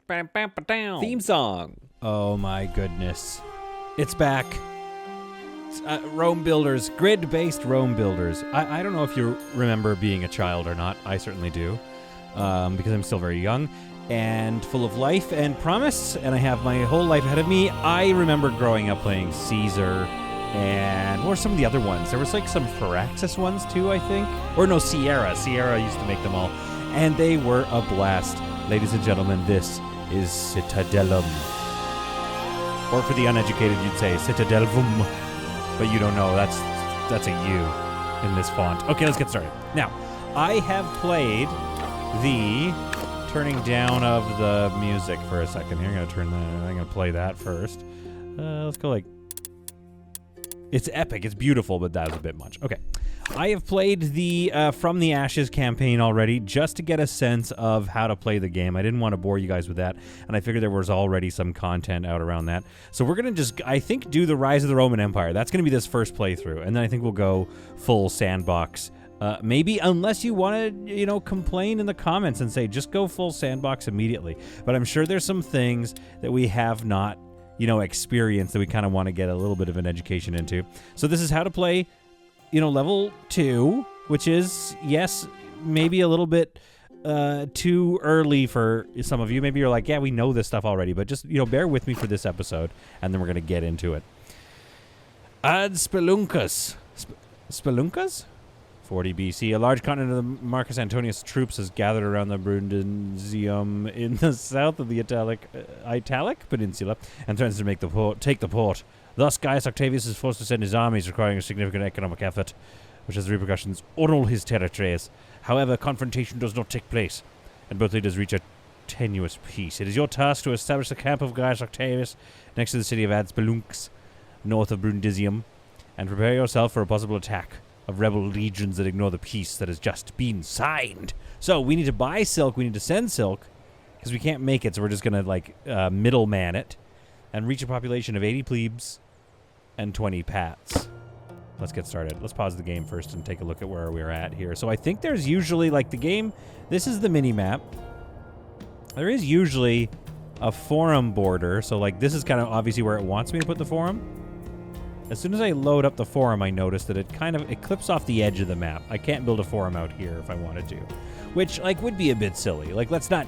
Theme song. Oh my goodness. It's back. Rome Builders, grid-based Rome Builders. I don't know if you remember being a child or not. I certainly do, because I'm still very young and full of life and promise, and I have my whole life ahead of me. I remember growing up playing Caesar, and what were some of the other ones? There was like some Firaxis ones too, I think. Or no, Sierra. Sierra used to make them all, and they were a blast. Ladies and gentlemen, this is Citadelum. Or for the uneducated, you'd say Citadelum. But you don't know, that's a U in this font. Okay, let's get started. Now, I have played the turning down of the music for a second here. I'm gonna play that first. Let's go like, it's epic, it's beautiful, but that was a bit much. Okay. I have played the From the Ashes campaign already, just to get a sense of how to play the game. I didn't want to bore you guys with that, and I figured there was already some content out around that. So we're going to just, I think, do the Rise of the Roman Empire. That's going to be this first playthrough, and then I think we'll go full sandbox. Maybe, unless you want to, complain in the comments and say, just go full sandbox immediately. But I'm sure there's some things that we have not, experienced that we kind of want to get a little bit of an education into. So this is how to play level 2, which is, yes, maybe a little bit too early for some of you. Maybe you're like, yeah, we know this stuff already, but just, bear with me for this episode, and then we're going to get into it. Ad Speluncas. Speluncas? 40 BC. A large contingent of Marcus Antonius' troops has gathered around the Brundisium in the south of the Italic Peninsula and threatens to take the port. Thus, Gaius Octavius is forced to send his armies, requiring a significant economic effort, which has repercussions on all his territories. However, confrontation does not take place, and both leaders reach a tenuous peace. It is your task to establish the camp of Gaius Octavius next to the city of Ad Spelunx, north of Brundisium, and prepare yourself for a possible attack of rebel legions that ignore the peace that has just been signed. So, we need to buy silk, we need to send silk, because we can't make it, so we're just going to, middleman it, and reach a population of 80 plebes and 20 pats. Let's get started. Let's pause the game first and take a look at where we're at here. So I think there's usually, the game, this is the mini-map. There is usually a forum border, so, this is kind of obviously where it wants me to put the forum. As soon as I load up the forum, I notice that it clips off the edge of the map. I can't build a forum out here if I wanted to, which, would be a bit silly. Let's not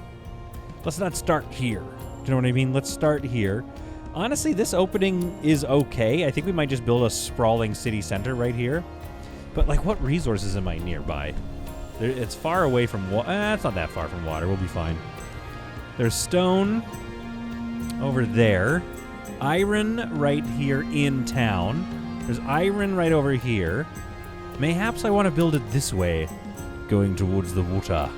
start here. Do you know what I mean? Let's start here. Honestly, this opening is okay. I think we might just build a sprawling city center right here. But, what resources am I nearby? It's far away from water. It's not that far from water. We'll be fine. There's stone over there. Iron right here in town. There's iron right over here. Mayhaps I want to build it this way, going towards the water.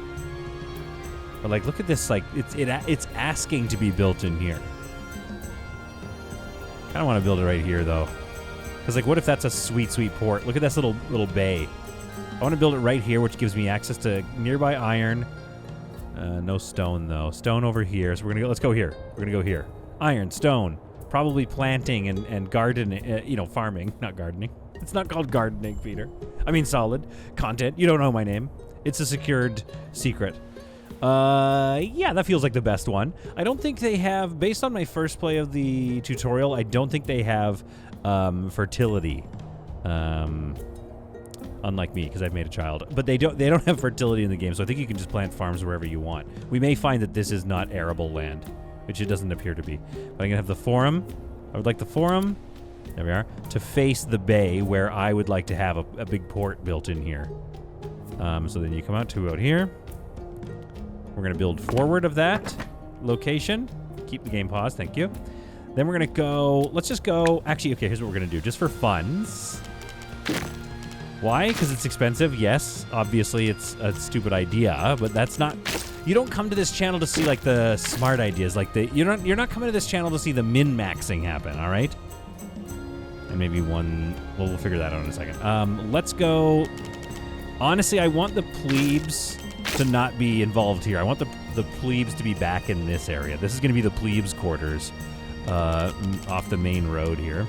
But, look at this. It's asking to be built in here. I don't want to build it right here, though. Because, what if that's a sweet, sweet port? Look at this little bay. I want to build it right here, which gives me access to nearby iron. No stone, though. Stone over here. So let's go here. We're going to go here. Iron, stone. Probably planting and gardening, farming, not gardening. It's not called gardening, Peter. I mean solid. Content. You don't know my name. It's a secured secret. Yeah, that feels like the best one. I don't think they have, based on my first play of the tutorial, I don't think they have fertility. Unlike me, because I've made a child. But they don't have fertility in the game, so I think you can just plant farms wherever you want. We may find that this is not arable land, which it doesn't appear to be. But I'm going to have the forum. I would like the forum, there we are, to face the bay where I would like to have a big port built in here. So then you come out here. We're going to build forward of that location. Keep the game paused, thank you. Then we're going to go, let's just go, actually, okay, here's what we're going to do, just for funds. Why? Because it's expensive? Yes, obviously it's a stupid idea, but that's not, you don't come to this channel to see, the smart ideas, you're not coming to this channel to see the min-maxing happen, all right? And maybe one, well, we'll figure that out in a second. Let's go, honestly, I want the plebes to not be involved here. I want the plebes to be back in this area. This is going to be the plebes' quarters off the main road here.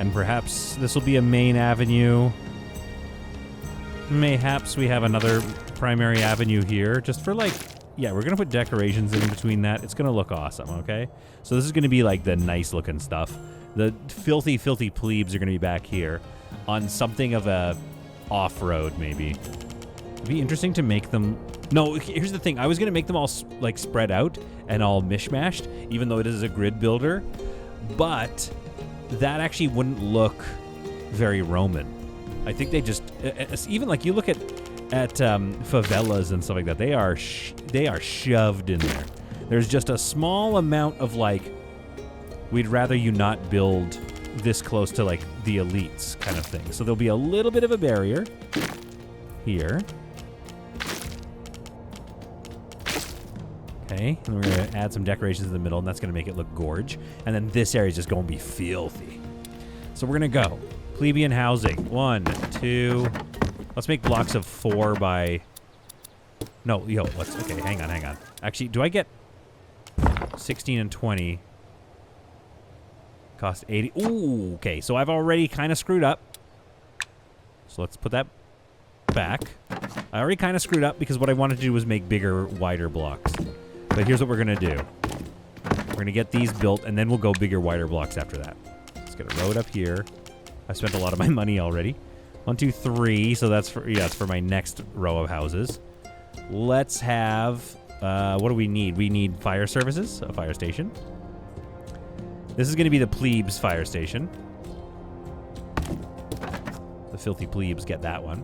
And perhaps this will be a main avenue. Mayhaps we have another primary avenue here, just for yeah, we're gonna put decorations in between that. It's gonna look awesome, okay? So this is gonna be like the nice looking stuff. The filthy, filthy plebes are gonna be back here on something of a off-road, maybe. It'd be interesting to make them... No, here's the thing. I was gonna make them all like spread out and all mishmashed, even though it is a grid builder, but that actually wouldn't look very Roman. I think they just... even like you look at favelas and stuff like that, they are shoved in there. There's just a small amount of like, we'd rather you not build this close to like the elites kind of thing. So there'll be a little bit of a barrier here. Okay, and we're gonna add some decorations in the middle, and that's gonna make it look gorge. And then this area is just gonna be filthy. So we're gonna go plebeian housing. 1, 2. Let's make blocks of 4 by... No, yo, let's... Okay, hang on. Actually, do I get 16 and 20? Cost 80. Ooh, okay, so I've already kind of screwed up. So let's put that back. I already kind of screwed up because what I wanted to do was make bigger, wider blocks. But here's what we're going to do. We're going to get these built, and then we'll go bigger, wider blocks after that. Let's get a road up here. I spent a lot of my money already. 1, 2, 3. So that's for, yeah, it's for my next row of houses. Let's have, what do we need? We need fire services, a fire station. This is going to be the plebes fire station. The filthy plebes get that one.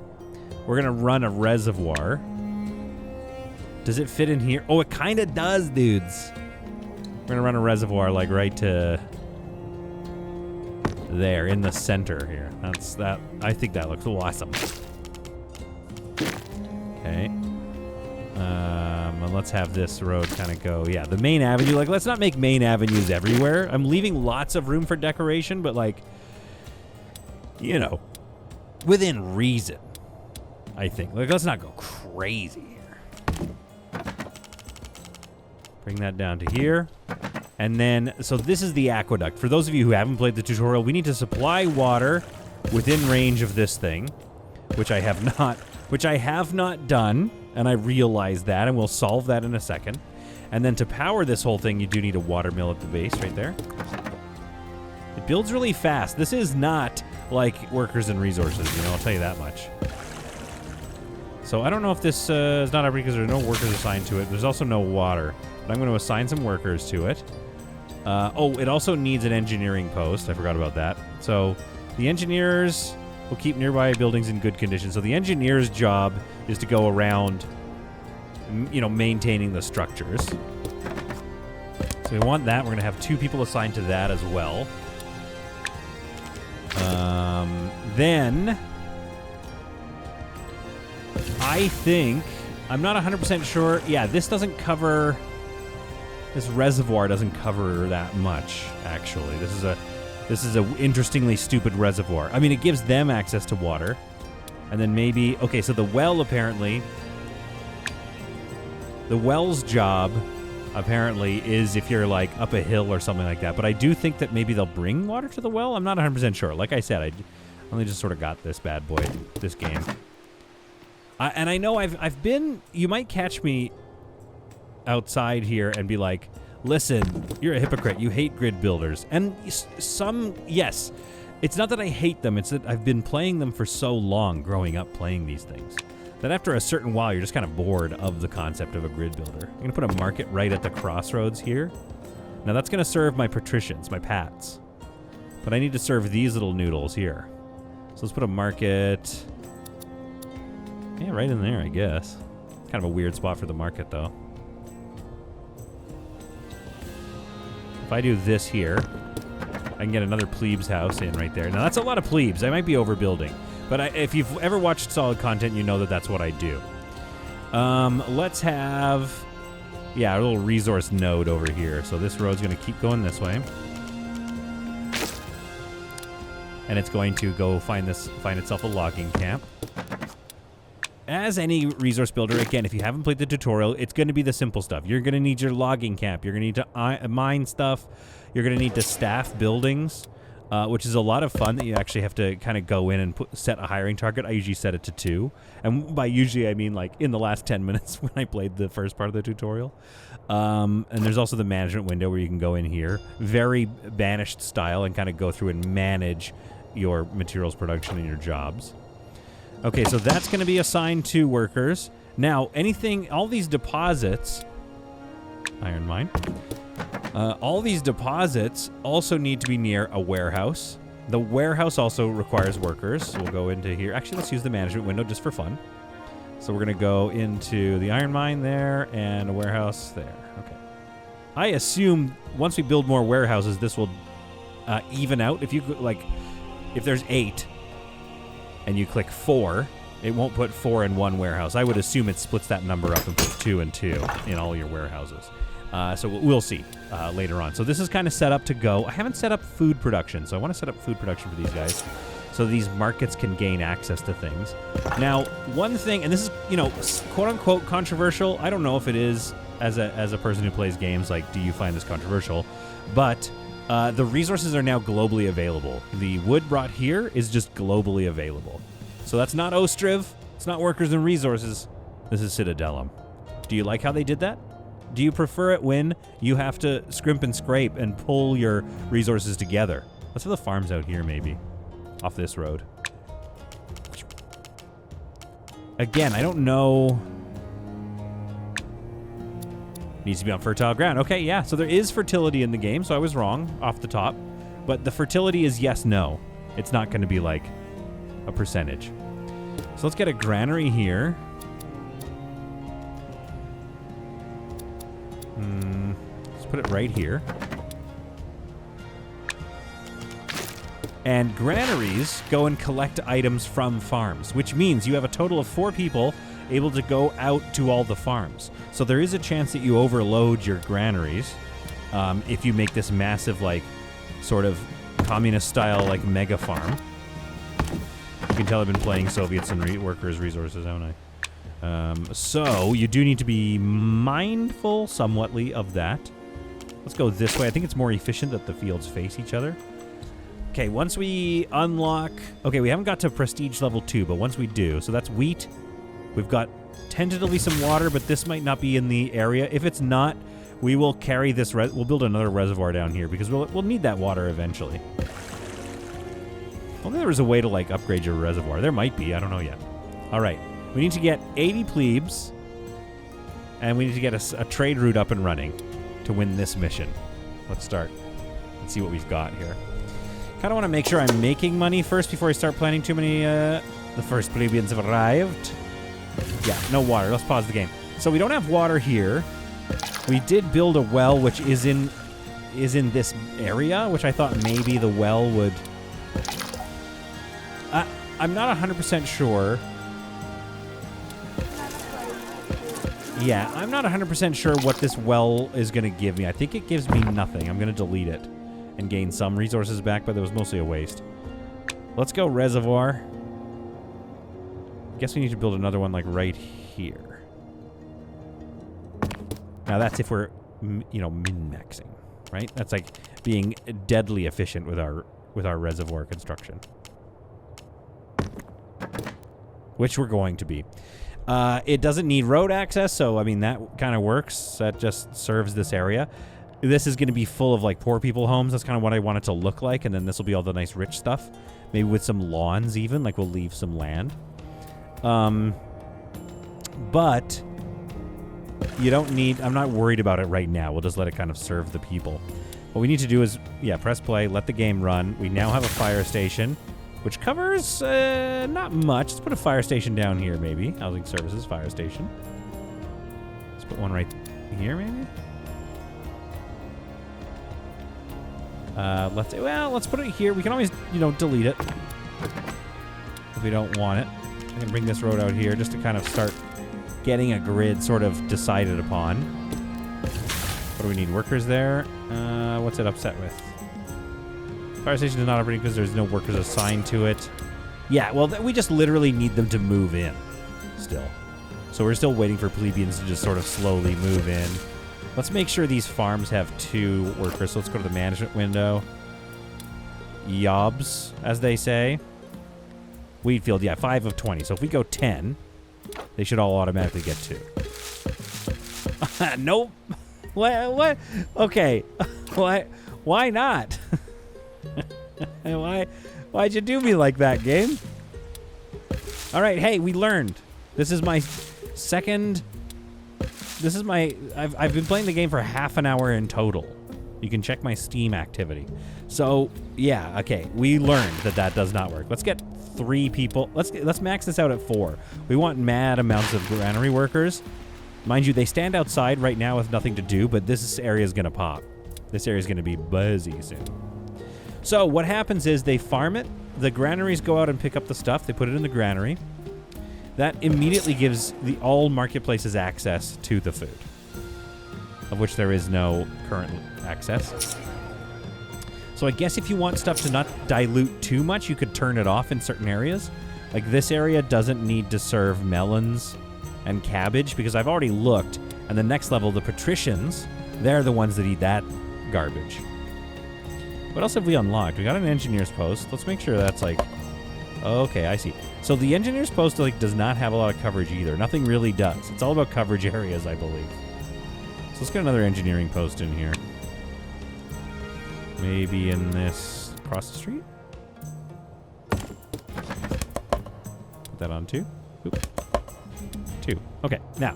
We're going to run a reservoir. Does it fit in here? Oh, it kind of does, dudes. We're going to run a reservoir like right to there in the center here. That's that. I think that looks awesome. Okay. And let's have this road kind of go. Yeah, the main avenue. Like, let's not make main avenues everywhere. I'm leaving lots of room for decoration, but like, you know, within reason, I think. Like, let's not go crazy here. Bring that down to here. And then, so this is the aqueduct. For those of you who haven't played the tutorial, we need to supply water within range of this thing, which I have not done, and I realize that, and we'll solve that in a second. And then to power this whole thing, you do need a water mill at the base right there. It builds really fast. This is not like workers and resources, you know, I'll tell you that much. So I don't know if this is not because there's no workers assigned to it. There's also no water, but I'm going to assign some workers to it. Oh, it also needs an engineering post. I forgot about that. So the engineers will keep nearby buildings in good condition. So the engineer's job is to go around, you know, maintaining the structures. So we want that. We're going to have 2 people assigned to that as well. Then I think, I'm not 100% sure. Yeah, this doesn't cover... This reservoir doesn't cover that much, actually. This is a interestingly stupid reservoir. I mean, it gives them access to water. And then maybe... Okay, so the well, apparently... The well's job, apparently, is if you're, like, up a hill or something like that. But I do think that maybe they'll bring water to the well. I'm not 100% sure. Like I said, I only just sort of got this bad boy, this game. And I know I've been... You might catch me outside here and be like, listen, you're a hypocrite. You hate grid builders. And some, yes. It's not that I hate them. It's that I've been playing them for so long, growing up playing these things, that after a certain while, you're just kind of bored of the concept of a grid builder. I'm going to put a market right at the crossroads here. Now, that's going to serve my patricians, my pats. But I need to serve these little noodles here. So let's put a market... Yeah, right in there, I guess. Kind of a weird spot for the market, though. If I do this here, I can get another plebes house in right there. Now, that's a lot of plebes. I might be overbuilding. But if you've ever watched solid content, you know that that's what I do. Let's have... Yeah, a little resource node over here. So this road's going to keep going this way. And it's going to go find itself a logging camp. As any resource builder, again, if you haven't played the tutorial, it's going to be the simple stuff. You're going to need your logging camp. You're going to need to mine stuff. You're going to need to staff buildings. which is a lot of fun that you actually have to kind of go in and set a hiring target. I usually set it to 2. And by usually, I mean like in the last 10 minutes when I played the first part of the tutorial. And there's also the management window where you can go in here. Very banished style and kind of go through and manage your materials production and your jobs. Okay, so that's going to be assigned to workers. Now, all these deposits, iron mine, all these deposits also need to be near a warehouse. The warehouse also requires workers. So we'll go into here. Actually, let's use the management window just for fun. So we're going to go into the iron mine there and a warehouse there. Okay. I assume once we build more warehouses, this will even out. If there's 8 and you click 4, it won't put 4 in one warehouse. I would assume it splits that number up and puts 2 and 2 in all your warehouses. So we'll see later on. So this is kind of set up to go. I haven't set up food production, so I want to set up food production for these guys so these markets can gain access to things. Now, one thing, and this is, quote-unquote controversial. I don't know if it is as a person who plays games. Like, do you find this controversial? But the resources are now globally available. The wood brought here is just globally available. So that's not Ostriv. It's not workers and resources. This is Citadelum. Do you like how they did that? Do you prefer it when you have to scrimp and scrape and pull your resources together? Let's have the farms out here, maybe. Off this road. Again, I don't know. Needs to be on fertile ground. Okay, yeah, so there is fertility in the game, so I was wrong off the top. But the fertility is yes, no. It's not going to be like a percentage. So let's get a granary here. Let's put it right here. And granaries go and collect items from farms, which means you have a total of 4 people able to go out to all the farms. So there is a chance that you overload your granaries if you make this massive, like, sort of communist-style, like, mega farm. You can tell I've been playing Soviets and workers' resources, haven't I? So you do need to be mindful somewhatly of that. Let's go this way. I think it's more efficient that the fields face each other. Okay, once we unlock... Okay, we haven't got to prestige level 2, but once we do... So that's wheat. We've got tentatively some water, but this might not be in the area. If it's not, we will carry this... We'll build another reservoir down here, because we'll need that water eventually. Only there was a way to, like, upgrade your reservoir. There might be. I don't know yet. All right. We need to get 80 plebes, and we need to get a trade route up and running to win this mission. Let's start. Let's see what we've got here. Kind of want to make sure I'm making money first before I start planning too many. The first plebeians have arrived. Yeah, no water. Let's pause the game. So we don't have water here. We did build a well, which is in this area, which I thought maybe the well would... I'm not 100% sure. Yeah, I'm not 100% sure what this well is going to give me. I think it gives me nothing. I'm going to delete it and gain some resources back, but it was mostly a waste. Let's go reservoir. I guess we need to build another one like right here. Now that's if we're, min-maxing, right? That's like being deadly efficient with our reservoir construction. Which we're going to be. It doesn't need road access, so, I mean, that kind of works. That just serves this area. This is going to be full of, like, poor people homes. That's kind of what I want it to look like, and then this will be all the nice rich stuff. Maybe with some lawns, even. Like, we'll leave some land. But you don't need... I'm not worried about it right now. We'll just let it kind of serve the people. What we need to do is, press play, let the game run. We now have a fire station, which covers not much. Let's put a fire station down here, maybe. Housing services, fire station. Let's put one right here, maybe. Let's put it here. We can always, delete it if we don't want it. I'm going to bring this road out here just to kind of start getting a grid sort of decided upon. What do we need? Workers there? What's it upset with? Fire station is not operating because there's no workers assigned to it. Yeah, well, we just literally need them to move in still. So we're still waiting for plebeians to just sort of slowly move in. Let's make sure these farms have 2 workers. So let's go to the management window. yobs, as they say. Wheat field, yeah, 5 of 20. So if we go 10, they should all automatically get 2. Nope. What? Okay. Why not? Why'd you do me like that, game? All right, hey, we learned. This is my second... This is my... I've been playing the game for half an hour in total. You can check my Steam activity. So, yeah, okay. We learned that does not work. Let's get 3 people. Let's max this out at 4. We want mad amounts of granary workers. Mind you, they stand outside right now with nothing to do, but this area is going to pop. This area is going to be buzzy soon. So what happens is they farm it. The granaries go out and pick up the stuff. They put it in the granary. That immediately gives all marketplaces access to the food, of which there is no current access. So I guess if you want stuff to not dilute too much, you could turn it off in certain areas. Like this area doesn't need to serve melons and cabbage because I've already looked. And the next level, the patricians, they're the ones that eat that garbage. What else have we unlocked? We got an engineer's post. Let's make sure that's like... Okay, I see. So the engineer's post like does not have a lot of coverage either. Nothing really does. It's all about coverage areas, I believe. So let's get another engineering post in here. Maybe in this across the street? Put that on 2. Oop. 2. Okay, now.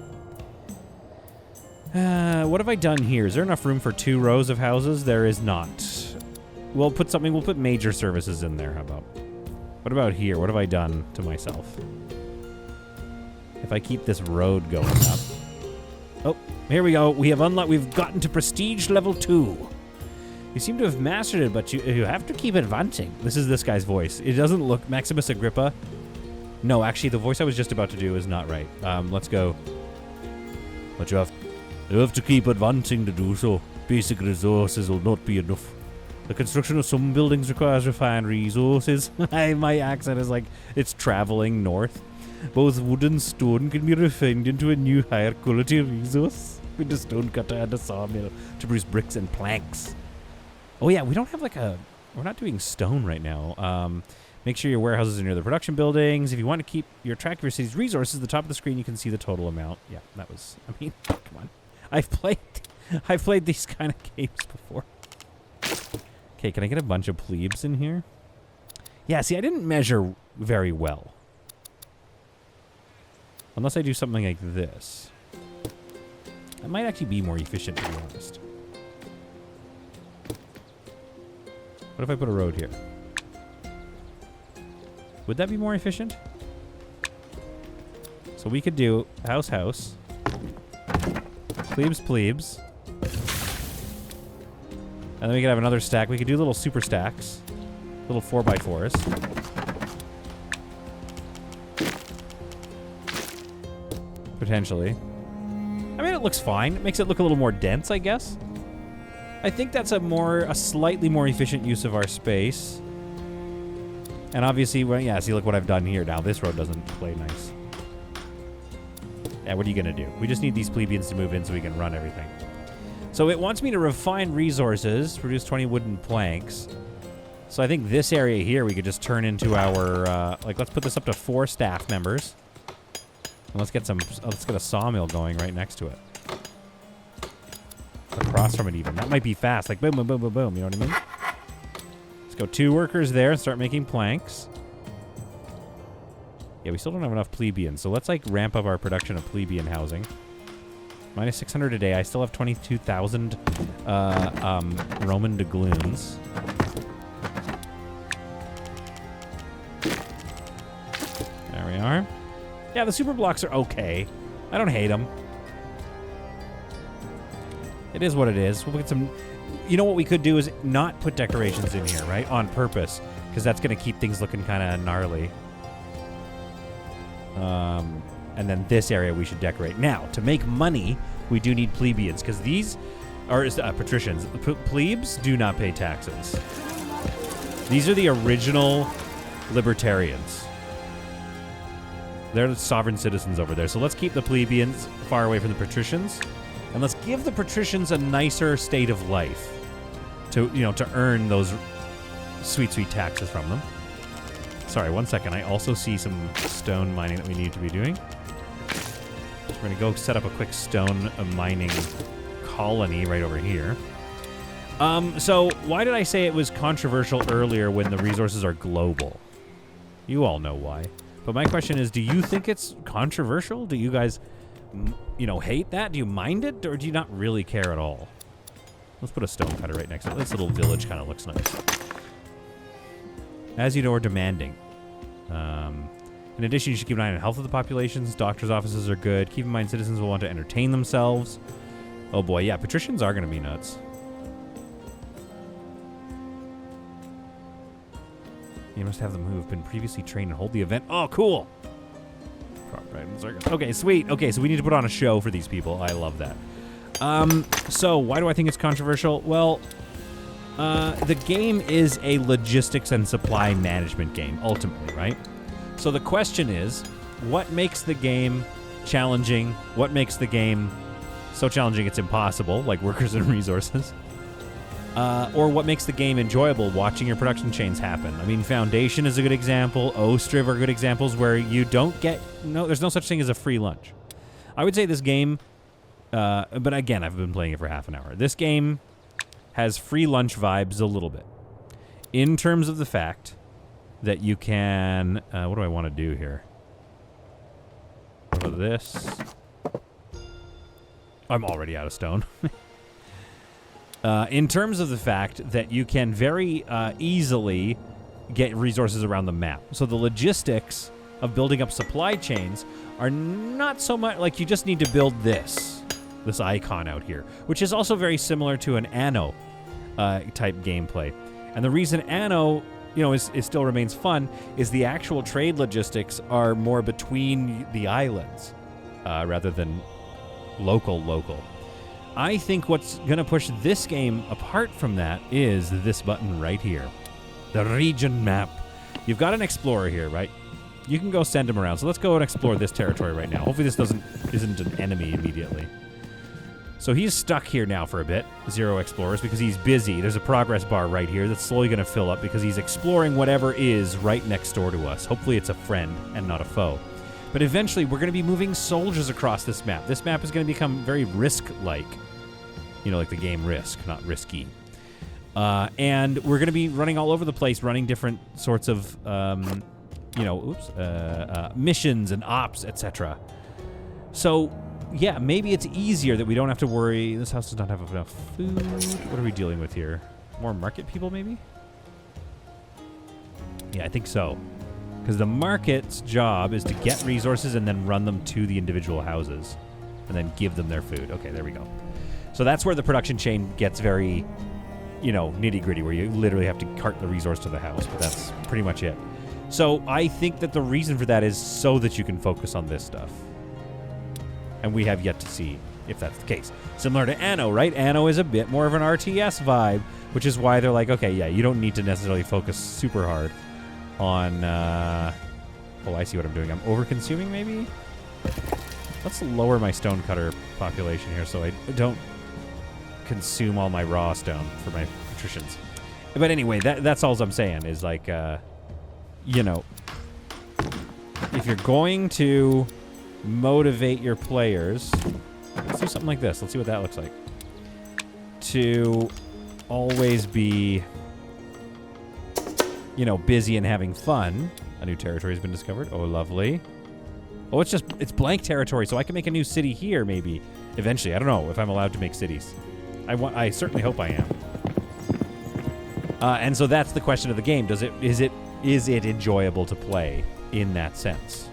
What have I done here? Is there enough room for 2 rows of houses? There is not. We'll put major services in there. How about? What about here? What have I done to myself? If I keep this road going up. Oh, here we go. We've gotten to prestige level 2. You seem to have mastered it, but you have to keep advancing. This is this guy's voice. It doesn't look Maximus Agrippa. No, actually, the voice I was just about to do is not right. Let's go. But you have to keep advancing to do so. Basic resources will not be enough. The construction of some buildings requires refined resources. My accent is like it's traveling north. Both wood and stone can be refined into a new higher quality resource with the stone cutter and a sawmill to produce bricks and planks. Oh yeah, we don't have we're not doing stone right now. Make sure your warehouses are near the production buildings. If you want to keep your track of your city's resources, at the top of the screen you can see the total amount. Yeah, that was, come on. I've played these kind of games before. Okay, can I get a bunch of plebes in here? Yeah, see, I didn't measure very well. Unless I do something like this. That might actually be more efficient, to be honest. What if I put a road here? Would that be more efficient? So we could do house, house. Plebes, plebes. And then we could have another stack. We could do little super stacks. Little 4x4s. Potentially. I mean, it looks fine. It makes it look a little more dense, I guess. I think that's a slightly more efficient use of our space. And obviously, well, yeah, see, look what I've done here. Now, this road doesn't play nice. Yeah, what are you going to do? We just need these plebeians to move in so we can run everything. So it wants me to refine resources, produce 20 wooden planks. So I think this area here we could just turn into our, let's put this up to 4 staff members. And let's get a sawmill going right next to it. Across from it even. That might be fast. Like boom, boom, boom, boom, boom. You know what I mean? Let's go 2 workers there and start making planks. Yeah, we still don't have enough plebeians. So let's ramp up our production of plebeian housing. Minus 600 a day. I still have 22,000 Roman doubloons. There we are. Yeah, the super blocks are okay. I don't hate them. It is what it is. We'll get some... You know what we could do is not put decorations in here, right? On purpose. Because that's going to keep things looking kind of gnarly. And then this area we should decorate. Now, to make money, we do need plebeians. Because these are patricians. Plebes do not pay taxes. These are the original libertarians. They're the sovereign citizens over there. So let's keep the plebeians far away from the patricians. And let's give the patricians a nicer state of life to earn those sweet, sweet taxes from them. Sorry, one second. I also see some stone mining that we need to be doing. So we're going to go set up a quick stone mining colony right over here. So why did I say it was controversial earlier when the resources are global? You all know why. But my question is, do you think it's controversial? Do you guys, hate that? Do you mind it? Or do you not really care at all? Let's put a stone cutter right next to it. This little village kind of looks nice. As you know, are demanding. In addition, you should keep an eye on the health of the populations. Doctors' offices are good. Keep in mind, citizens will want to entertain themselves. Oh boy, yeah, patricians are going to be nuts. You must have them who have been previously trained and hold the event. Oh, cool. Okay, sweet. Okay, so we need to put on a show for these people. I love that. So why do I think it's controversial? Well, the game is a logistics and supply management game, ultimately, right? So the question is, what makes the game challenging? What makes the game so challenging it's impossible, like workers and resources? Or what makes the game enjoyable, watching your production chains happen? I mean, Foundation is a good example. Ostriv are good examples where you don't get... there's no such thing as a free lunch. I would say this game... but again, I've been playing it for half an hour. This game has free lunch vibes a little bit. In terms of the fact that you can... what do I want to do here? What about this? I'm already out of stone. In terms of the fact that you can very easily get resources around the map. So the logistics of building up supply chains are not so much like you just need to build this icon out here, which is also very similar to an Anno type gameplay. And the reason Anno, is still remains fun is the actual trade logistics are more between the islands rather than local. I think what's going to push this game apart from that is this button right here. The region map. You've got an explorer here, right? You can go send him around. So let's go and explore this territory right now. Hopefully this isn't an enemy immediately. So he's stuck here now for a bit, 0 explorers, because he's busy. There's a progress bar right here that's slowly going to fill up because he's exploring whatever is right next door to us. Hopefully it's a friend and not a foe. But eventually, we're going to be moving soldiers across this map. This map is going to become very Risk-like. Like the game Risk, not risky. And we're going to be running all over the place, running different sorts of, missions and ops, etc. So, yeah, maybe it's easier that we don't have to worry. This house does not have enough food. What are we dealing with here? More market people, maybe? Yeah, I think so. Because the market's job is to get resources and then run them to the individual houses. And then give them their food. Okay, there we go. So that's where the production chain gets very, nitty-gritty, where you literally have to cart the resource to the house. But that's pretty much it. So I think that the reason for that is so that you can focus on this stuff. And we have yet to see if that's the case. Similar to Anno, right? Anno is a bit more of an RTS vibe, which is why they're like, okay, yeah, you don't need to necessarily focus super hard on, oh, I see what I'm doing. I'm over-consuming, maybe? Let's lower my stone cutter population here so I don't consume all my raw stone for my patricians. But anyway, that's all I'm saying is like, if you're going to motivate your players, let's do something like this. Let's see what that looks like. To always be, busy and having fun. A new territory has been discovered. Oh, lovely. Oh, it's blank territory, so I can make a new city here, maybe. Eventually. I don't know if I'm allowed to make cities. I certainly hope I am. And so that's the question of the game. Is it enjoyable to play in that sense?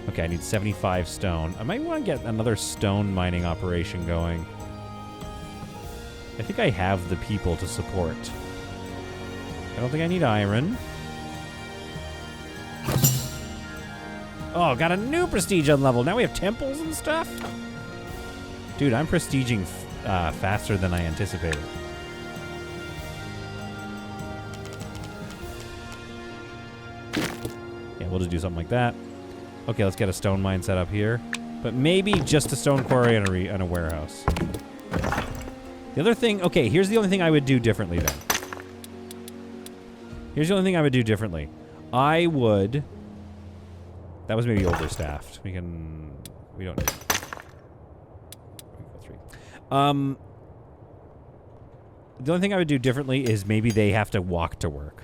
Okay, I need 75 stone. I might want to get another stone mining operation going. I think I have the people to support. I don't think I need iron. Oh, got a new prestige on level. Now we have temples and stuff? Dude, I'm prestiging faster than I anticipated. Yeah, we'll just do something like that. Okay, let's get a stone mine set up here. But maybe just a stone quarry and a warehouse. The other thing... Okay, here's the only thing I would do differently then. Here's the only thing I would do differently. I would... That was maybe overstaffed. We don't need... 3. The only thing I would do differently is maybe they have to walk to work.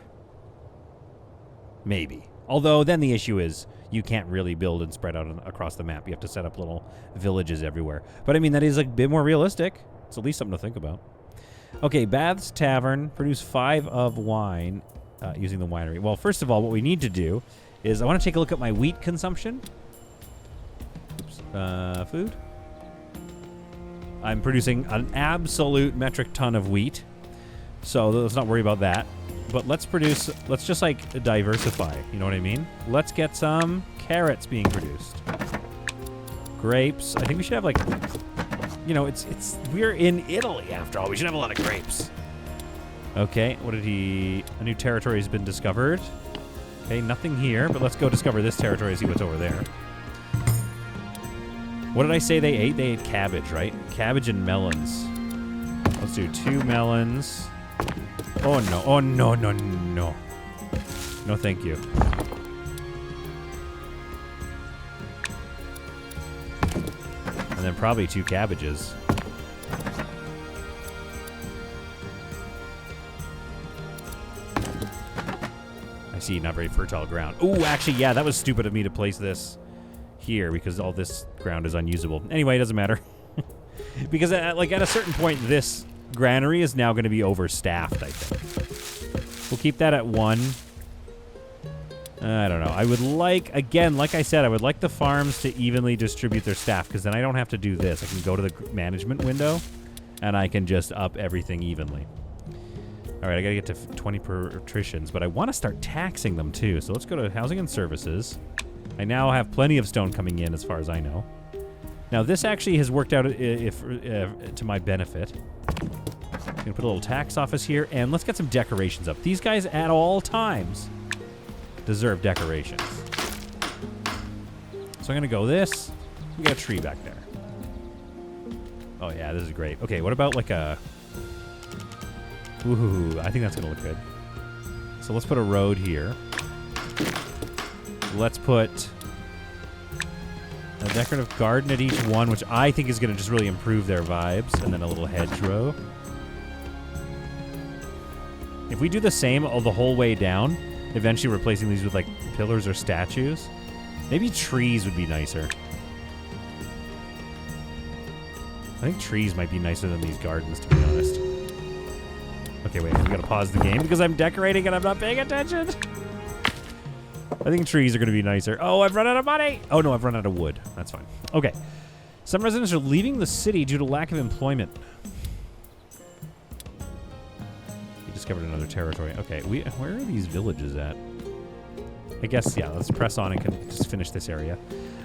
Maybe. Although then the issue is you can't really build and spread out across the map. You have to set up little villages everywhere. But I mean, that is a bit more realistic. It's at least something to think about. Okay, Bath's Tavern. Produce 5 of wine using the winery. Well, first of all, what we need to do is I want to take a look at my wheat consumption. Oops. Food. I'm producing an absolute metric ton of wheat. So let's not worry about that. But let's just like diversify. You know what I mean? Let's get some carrots being produced. Grapes. I think we should have like, you know, we're in Italy after all. We should have a lot of grapes. Okay, what did he... A new territory has been discovered. Okay, nothing here, but let's go discover this territory and see what's over there. What did I say they ate? They ate cabbage, right? Cabbage and melons. Let's do 2 melons. Oh, no. Oh, no, no, no. No, thank you. And then probably 2 cabbages. I see, not very fertile ground. Ooh, actually, yeah, that was stupid of me to place this here because all this ground is unusable. Anyway, it doesn't matter. Because, like, at a certain point, this granary is now going to be overstaffed, I think. We'll keep that at 1. I don't know. I would like, again, like I said, I would like the farms to evenly distribute their staff because then I don't have to do this. I can go to the management window and I can just up everything evenly. All right, I got to get to 20 patricians, but I want to start taxing them too. So let's go to housing and services. I now have plenty of stone coming in as far as I know. Now, this actually has worked out to my benefit. I'm going to put a little tax office here, and let's get some decorations up. These guys, at all times, deserve decorations. So I'm going to go this. We got a tree back there. Oh, yeah, this is great. Okay, what about like a... Ooh, I think that's going to look good. So let's put a road here. Let's put a decorative garden at each one, which I think is going to just really improve their vibes, and then a little hedgerow. If we do the same the whole way down, eventually replacing these with like pillars or statues, maybe trees would be nicer. I think trees might be nicer than these gardens, to be honest. Okay, wait, we gotta pause the game because I'm decorating and I'm not paying attention. I think trees are gonna be nicer. Oh, I've run out of money! Oh no, I've run out of wood. That's fine. Okay. Some residents are leaving the city due to lack of employment. We discovered another territory. Okay, where are these villages at? I guess, yeah, let's press on and can just finish this area.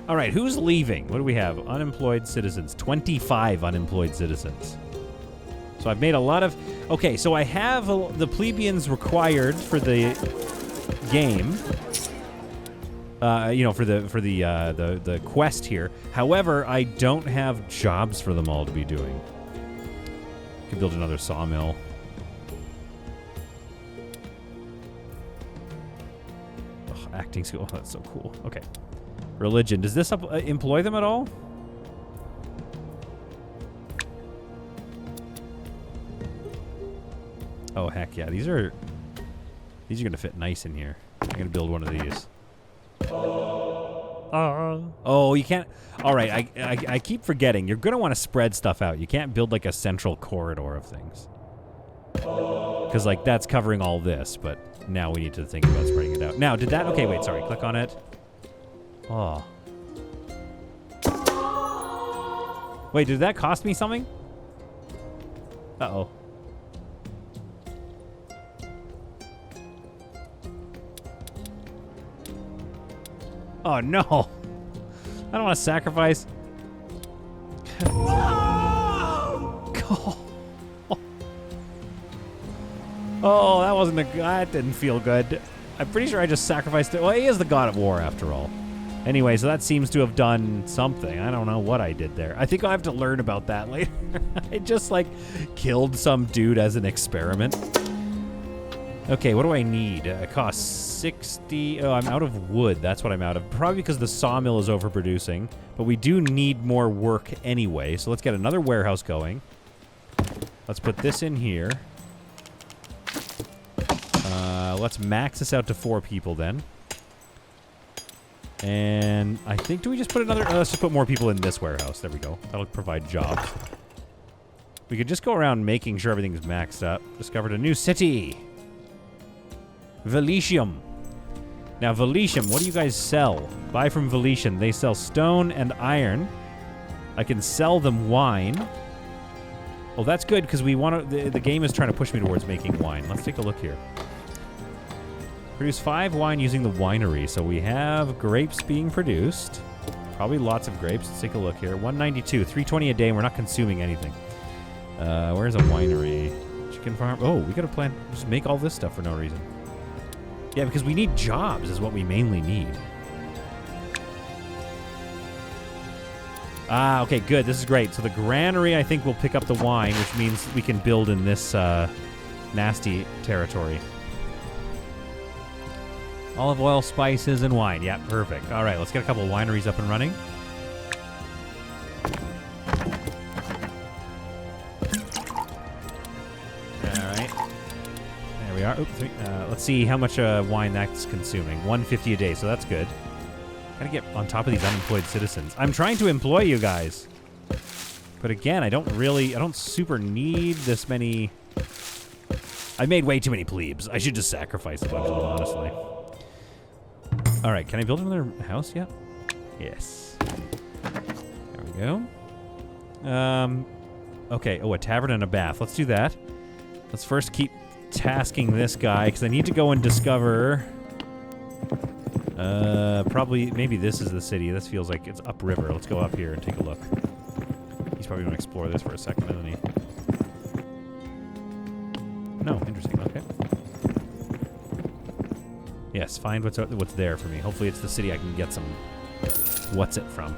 All right, who's leaving? What do we have? Unemployed citizens. 25 unemployed citizens. So I've made a lot of... Okay, so I have the plebeians required for the game. You know, for the quest here. However, I don't have jobs for them all to be doing. Could build another sawmill. Oh, acting school. Oh, that's so cool. Okay. Religion. Does this employ them at all? Oh, heck yeah. These are going to fit nice in here. I'm going to build one of these. Oh, you can't... All right, I keep forgetting. You're going to want to spread stuff out. You can't build like a central corridor of things. Because like that's covering all this, but now we need to think about spreading it out. Now, did that... Okay, wait, sorry. Click on it. Oh. Wait, did that cost me something? Uh-oh. Oh, no. I don't want to sacrifice. Oh, that wasn't that didn't feel good. I'm pretty sure I just sacrificed it. Well, he is the god of war, after all. Anyway, so that seems to have done something. I don't know what I did there. I think I'll have to learn about that later. I just, like, killed some dude as an experiment. Okay, what do I need? It costs 60... Oh, I'm out of wood. That's what I'm out of. Probably because the sawmill is overproducing. But we do need more work anyway, so let's get another warehouse going. Let's put this in here. Let's max this out to 4 people then. And I think, do we just put another... let's just put more people in this warehouse. There we go. That'll provide jobs. We could just go around making sure everything's maxed up. Discovered a new city. Velicium. Now, Velicium, what do you guys sell? Buy from Velicium. They sell stone and iron. I can sell them wine. Well, that's good because we want to... The game is trying to push me towards making wine. Let's take a look here. Produce 5 wine using the winery. So we have grapes being produced. Probably lots of grapes. Let's take a look here. 192, 320 a day, and we're not consuming anything. Where's a winery? Chicken farm. Oh, we got to plan. Just make all this stuff for no reason. Yeah, because we need jobs is what we mainly need. Ah, okay, good. This is great. So the granary, I think, will pick up the wine, which means we can build in this nasty territory. Olive oil, spices, and wine. Yeah, perfect. All right, let's get a couple of wineries up and running. All right. There we are. Oops, let's see how much wine that's consuming. 150 a day, so that's good. Gotta get on top of these unemployed citizens. I'm trying to employ you guys. But again, I don't super need this many... I made way too many plebes. I should just sacrifice a bunch of them, honestly. All right, can I build another house yet? Yes. There we go. Okay, oh, a tavern and a bath. Let's do that. Let's first keep tasking this guy, because I need to go and discover... probably, maybe this is the city. This feels like it's upriver. Let's go up here and take a look. He's probably going to explore this for a second, isn't he? No, interesting, okay. Yes, find what's there for me. Hopefully it's the city I can get some what's it from.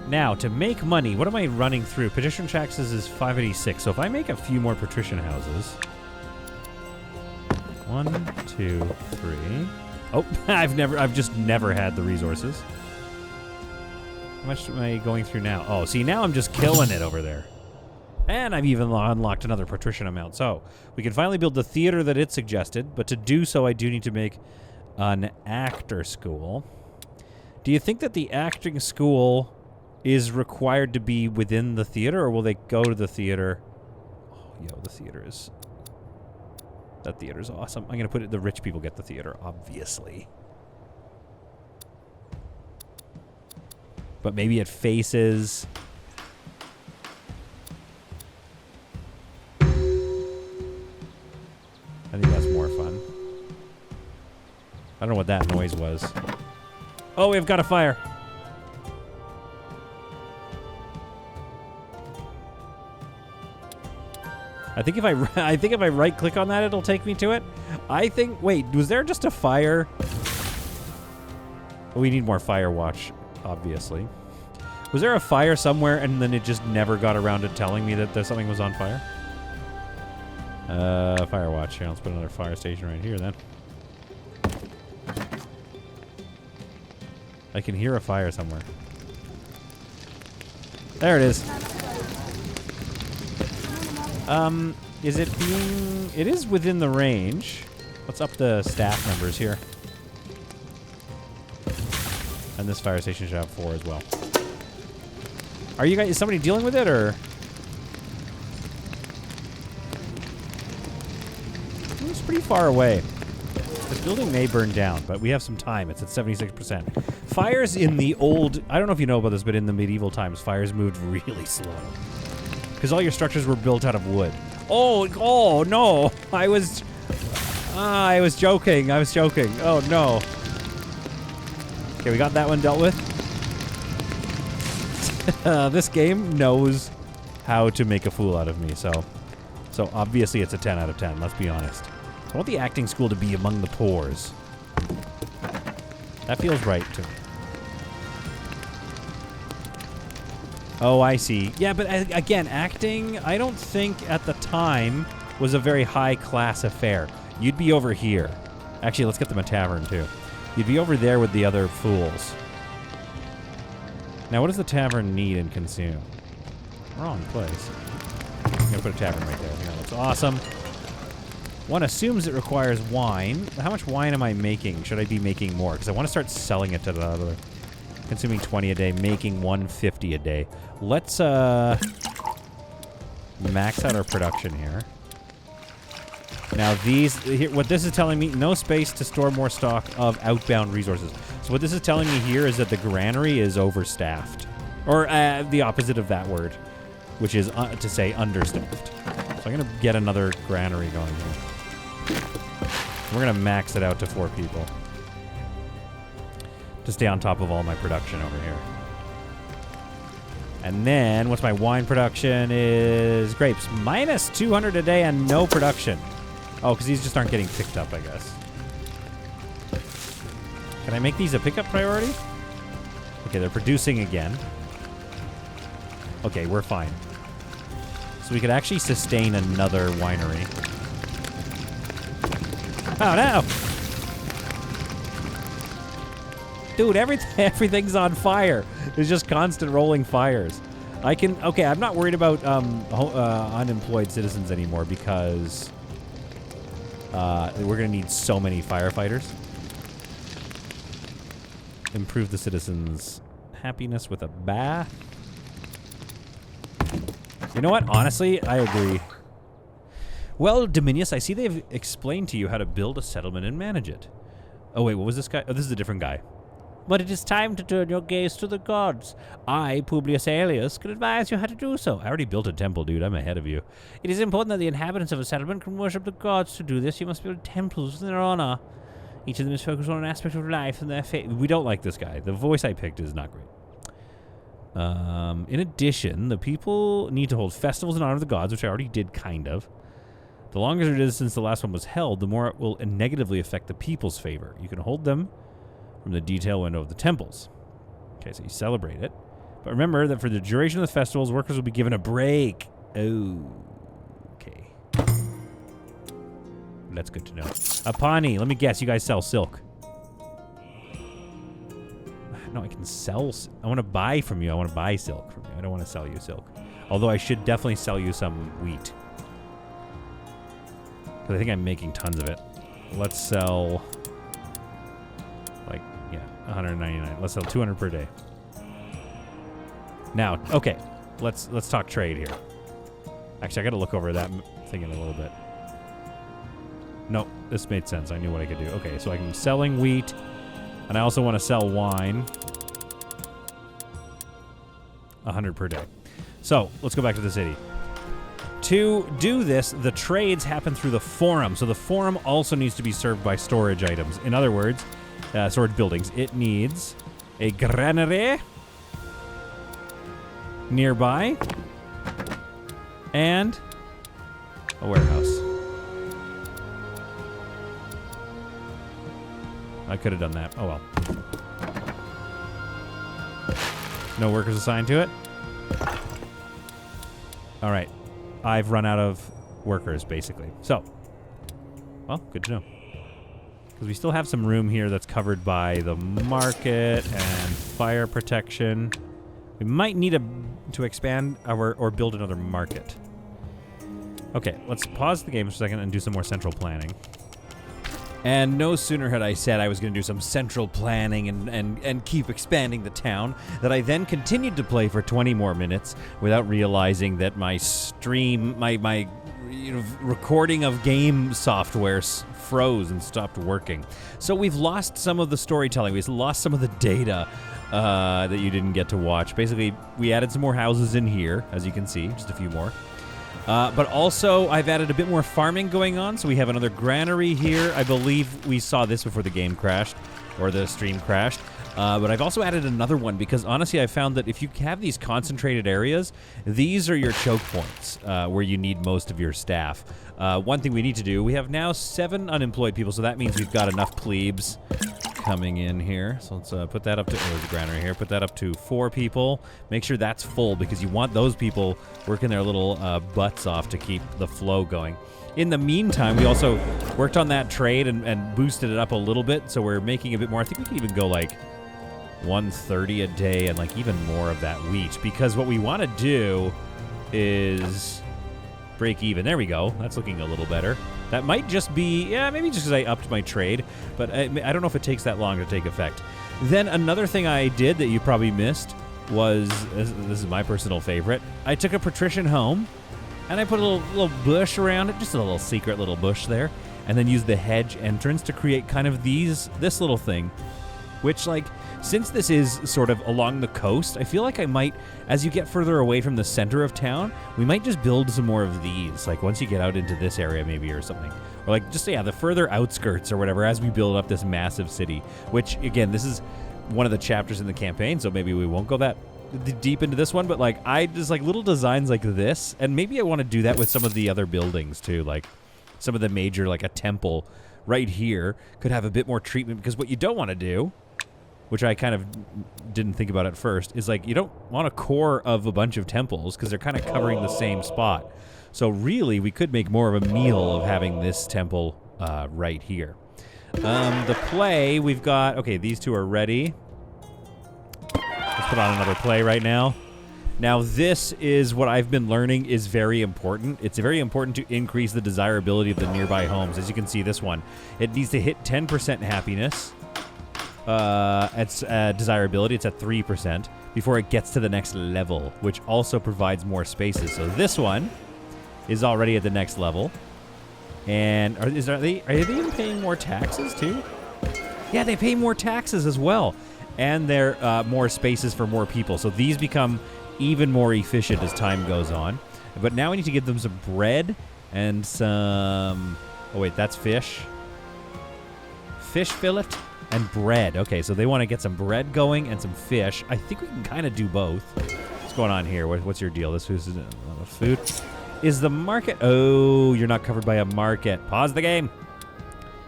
Now, to make money, what am I running through? Patrician taxes is 586, so if I make a few more patrician houses... 1, 2, 3... Oh, I've just never had the resources. How much am I going through now? Oh, see, now I'm just killing it over there. And I've even unlocked another patrician amount. So, we can finally build the theater that it suggested, but to do so, I do need to make an actor school. Do you think that the acting school is required to be within the theater, or will they go to the theater? Oh, yo, the theater is... That theater's awesome. I'm going to put it... The rich people get the theater, obviously. But maybe it faces... I think that's more fun. I don't know what that noise was. Oh, we've got a fire. I think if I right click on that, it'll take me to it. I think. Wait, was there just a fire? We need more fire watch, obviously. Was there a fire somewhere and then it just never got around to telling me that something was on fire? Fire watch. Here, let's put another fire station right here then. I can hear a fire somewhere. There it is. Is it being... It is within the range. Let's up the staff numbers here. And this fire station should have 4 as well. Are you guys... Is somebody dealing with it, or... It's pretty far away. This building may burn down, but we have some time. It's at 76%. Fires in the old... I don't know if you know about this, but in the medieval times, fires moved really slow. Because all your structures were built out of wood. Oh, no. I was joking. Oh, no. Okay, we got that one dealt with. This game knows how to make a fool out of me, so obviously it's a 10 out of 10, let's be honest. I want the acting school to be among the poors. That feels right to me. Oh, I see. Yeah, but again, acting, I don't think at the time was a very high-class affair. You'd be over here. Actually, let's get them a tavern, too. You'd be over there with the other fools. Now, what does the tavern need and consume? Wrong place. I'm going to put a tavern right there. Yeah, that's awesome. One assumes it requires wine. How much wine am I making? Should I be making more? Because I want to start selling it to the other. Consuming 20 a day, making 150 a day. Let's max out our production here. Now what this is telling me, no space to store more stock of outbound resources. So what this is telling me here is that the granary is overstaffed. Or the opposite of that word, which is to say understaffed. So I'm going to get another granary going here. We're going to max it out to 4 people. To stay on top of all my production over here. And then, what's my wine production is grapes. Minus 200 a day and no production. Oh, because these just aren't getting picked up, I guess. Can I make these a pickup priority? Okay, they're producing again. Okay, we're fine. So we could actually sustain another winery. Oh, no! Dude, everything's on fire. There's just constant rolling fires. Okay, I'm not worried about unemployed citizens anymore because we're going to need so many firefighters. Improve the citizens' happiness with a bath. You know what? Honestly, I agree. Well, Dominius, I see they've explained to you how to build a settlement and manage it. Oh, wait, what was this guy? Oh, this is a different guy. But it is time to turn your gaze to the gods. I, Publius Aelius, can advise you how to do so. I already built a temple, dude. I'm ahead of you. It is important that the inhabitants of a settlement can worship the gods. To do this, you must build temples in their honor. Each of them is focused on an aspect of life and their faith. We don't like this guy. The voice I picked is not great. In addition, the people need to hold festivals in honor of the gods, which I already did, kind of. The longer it is since the last one was held, the more it will negatively affect the people's favor. You can hold them from the detail window of the temples. Okay, so you celebrate it. But remember that for the duration of the festivals, workers will be given a break. Oh, okay. That's good to know. Apani, let me guess, you guys sell silk. No, I can sell. I want to buy from you. I want to buy silk from you. I don't want to sell you silk. Although I should definitely sell you some wheat. Because I think I'm making tons of it. Let's sell... like, yeah, 199. Let's sell 200 per day. Now, okay. Let's talk trade here. Actually, I got to look over that thing in a little bit. Nope, this made sense. I knew what I could do. Okay, so I'm selling wheat. And I also want to sell wine. 100 per day. So, let's go back to the city. To do this, the trades happen through the forum. So the forum also needs to be served by storage items. In other words, storage buildings. It needs a granary nearby and a warehouse. I could have done that. Oh well. No workers assigned to it? Alright. I've run out of workers, basically. So. Well, good to know. Because we still have some room here that's covered by the market and fire protection. We might need to expand or build another market. Okay, let's pause the game for a second and do some more central planning. And no sooner had I said I was going to do some central planning and keep expanding the town that I then continued to play for 20 more minutes without realizing that my stream, my recording of game software froze and stopped working. So we've lost some of the storytelling. We've lost some of the data that you didn't get to watch. Basically, we added some more houses in here, as you can see, just a few more. But also, I've added a bit more farming going on, so we have another granary here. I believe we saw this before the game crashed, or the stream crashed. But I've also added another one, because honestly, I found that if you have these concentrated areas, these are your choke points, where you need most of your staff. One thing we need to do, we have now 7 unemployed people, so that means we've got enough plebes coming in here. So let's put that up to, there's a granary here. Put that up to 4 people. Make sure that's full because you want those people working their little butts off to keep the flow going. In the meantime, we also worked on that trade and boosted it up a little bit. So we're making a bit more. I think we can even go like 130 a day and like even more of that wheat, because what we want to do is break even. There we go. That's looking a little better. That might just be, yeah, maybe just because I upped my trade, but I don't know if it takes that long to take effect. Then another thing I did that you probably missed was, this is my personal favorite, I took a patrician home and I put a little bush around it, just a little secret little bush there, and then used the hedge entrance to create kind of this little thing, which, like, since this is sort of along the coast, I feel like I might, as you get further away from the center of town, we might just build some more of these, like once you get out into this area maybe or something. Or like just, yeah, the further outskirts or whatever as we build up this massive city, which, again, this is one of the chapters in the campaign, so maybe we won't go that deep into this one, but like I just like little designs like this, and maybe I want to do that with some of the other buildings too, like some of the major, like a temple right here could have a bit more treatment, because what you don't want to do, which I kind of didn't think about at first, is like you don't want a core of a bunch of temples because they're kind of covering the same spot. So really, we could make more of a meal of having this temple right here. The play, we've got, okay, these two are ready. Let's put on another play right now. Now, this is what I've been learning is very important. It's very important to increase the desirability of the nearby homes. As you can see, this one, it needs to hit 10% happiness. It's desirability, it's at 3% before it gets to the next level, which also provides more spaces. So this one is already at the next level. And are they even paying more taxes too? Yeah, they pay more taxes as well. And they're more spaces for more people. So these become even more efficient as time goes on. But now we need to give them some bread and some... Oh, wait, that's fish. Fish fillet and bread. Okay, so they want to get some bread going and some fish. I think we can kind of do both. What's going on here? What's your deal? This is food. Is the market... Oh, you're not covered by a market. Pause the game.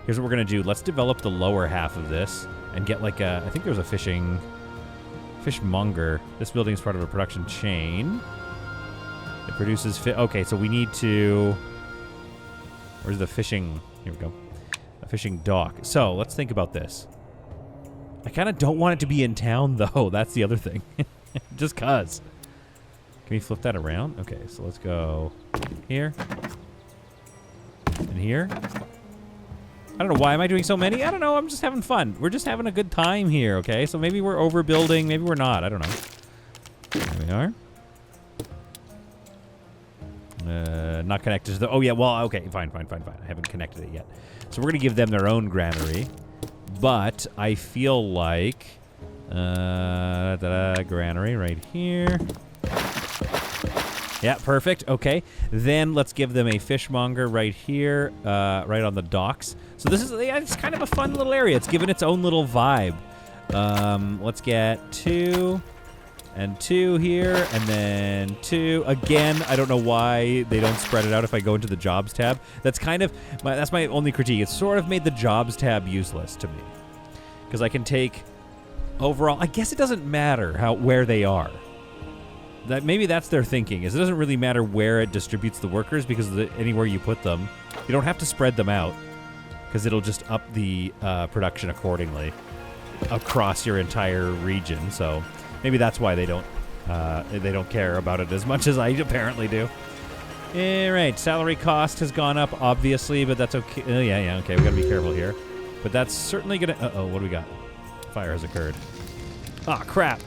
Here's what we're going to do. Let's develop the lower half of this and get like a... I think there's a fishmonger. This building is part of a production chain. It produces fish. Okay, so we need to... Where's the fishing... Here we go. A fishing dock. So, let's think about this. I kind of don't want it to be in town, though. That's the other thing. Just cuz. Can we flip that around? Okay, so let's go here. And here. I don't know. Why am I doing so many? I don't know. I'm just having fun. We're just having a good time here, okay? So maybe we're overbuilding. Maybe we're not. I don't know. There we are. Not connected to the... Oh, yeah. Well, okay. Fine. I haven't connected it yet. So we're going to give them their own granary. But I feel like... granary right here. Yeah, perfect. Okay. Then let's give them a fishmonger right here, right on the docks. So this is, yeah, it's kind of a fun little area. It's given its own little vibe. Let's get 2 and 2 here, and then 2. Again, I don't know why they don't spread it out if I go into the jobs tab. That's kind of, that's my only critique. It's sort of made the jobs tab useless to me. Because I can take, overall, I guess it doesn't matter where they are. Maybe that's their thinking, is it doesn't really matter where it distributes the workers, because anywhere you put them, you don't have to spread them out, because it'll just up the production accordingly across your entire region. So maybe that's why they don't care about it as much as I apparently do. All right, salary cost has gone up, obviously, but that's okay. Yeah, okay, we gotta be careful here. But that's certainly gonna... Uh-oh, what do we got? Fire has occurred. Ah, crap.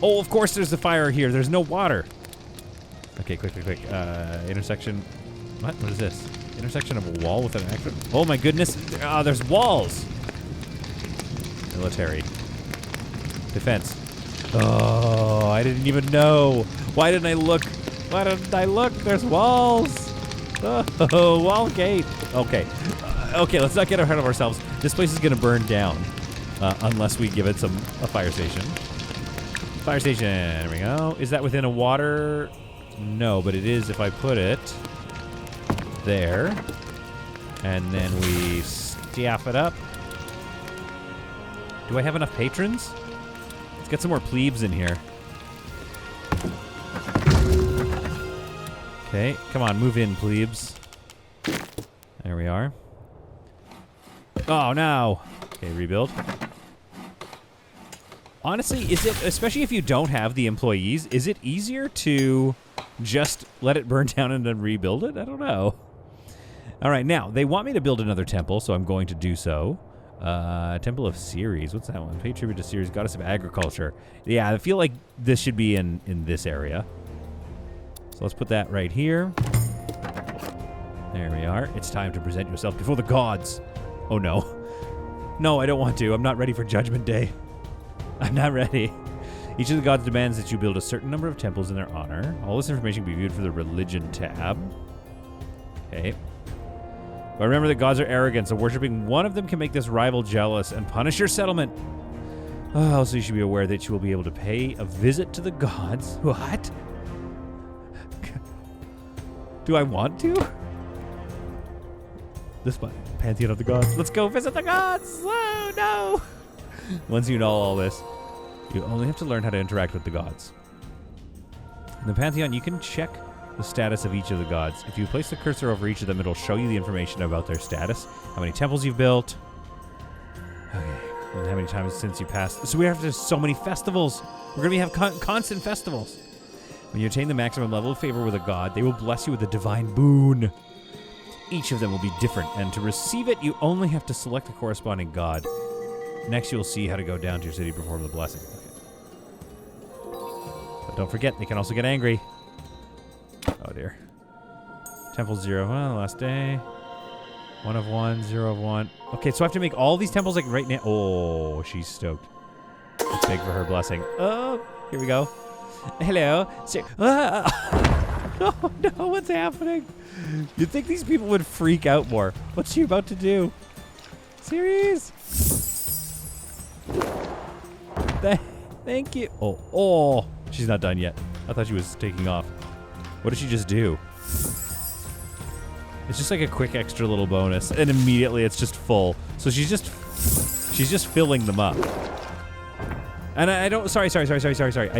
Oh, of course there's the fire here. There's no water. Okay, quick. Intersection. What is this? Intersection of a wall with an actual... Oh, my goodness. There's walls. Military. Defense. Oh, I didn't even know. Why didn't I look? There's walls. Oh, wall gate. Okay. Okay, let's not get ahead of ourselves. This place is going to burn down unless we give it a fire station. Fire station. There we go. Is that within a water? No, but it is if I put it there. And then we staff it up. Do I have enough patrons? Let's get some more plebes in here. Okay, come on, move in, plebes. There we are. Oh, no. Okay, rebuild. Honestly, is it, especially if you don't have the employees, is it easier to just let it burn down and then rebuild it? I don't know. All right, now, they want me to build another temple, so I'm going to do so. Temple of Ceres. What's that one? Pay tribute to Ceres, goddess of agriculture. Yeah, I feel like this should be in this area. So let's put that right here. There we are. It's time to present yourself before the gods. Oh, no. No, I don't want to. I'm not ready for Judgment Day. I'm not ready. Each of the gods demands that you build a certain number of temples in their honor. All this information can be viewed for the religion tab. Okay. But remember, the gods are arrogant, so worshipping one of them can make this rival jealous and punish your settlement. Oh, so you should be aware that you will be able to pay a visit to the gods. What? Do I want to? This button. Pantheon of the gods. Let's go visit the gods! Oh, no! Once you know all this, you only have to learn how to interact with the gods. In the Pantheon, you can check the status of each of the gods. If you place the cursor over each of them, it'll show you the information about their status, how many temples you've built, okay, and how many times since you passed. So we have to so many festivals. We're going to have constant festivals. When you attain the maximum level of favor with a god, they will bless you with a divine boon. Each of them will be different, and to receive it, you only have to select the corresponding god. Next, you'll see how to go down to your city to perform the blessing. Okay. But don't forget, they can also get angry. Oh, dear. Temple 0. Well, last day. 1 of 1, 0 of 1. Okay, so I have to make all these temples like right now. Oh, she's stoked. Let's beg for her blessing. Oh, here we go. Hello. Oh, no, what's happening? You'd think these people would freak out more. What's she about to do? Ceres? Thank you. Oh, she's not done yet. I thought she was taking off. What did she just do? It's just like a quick extra little bonus, and immediately it's just full. So she's just filling them up. And I don't, sorry. I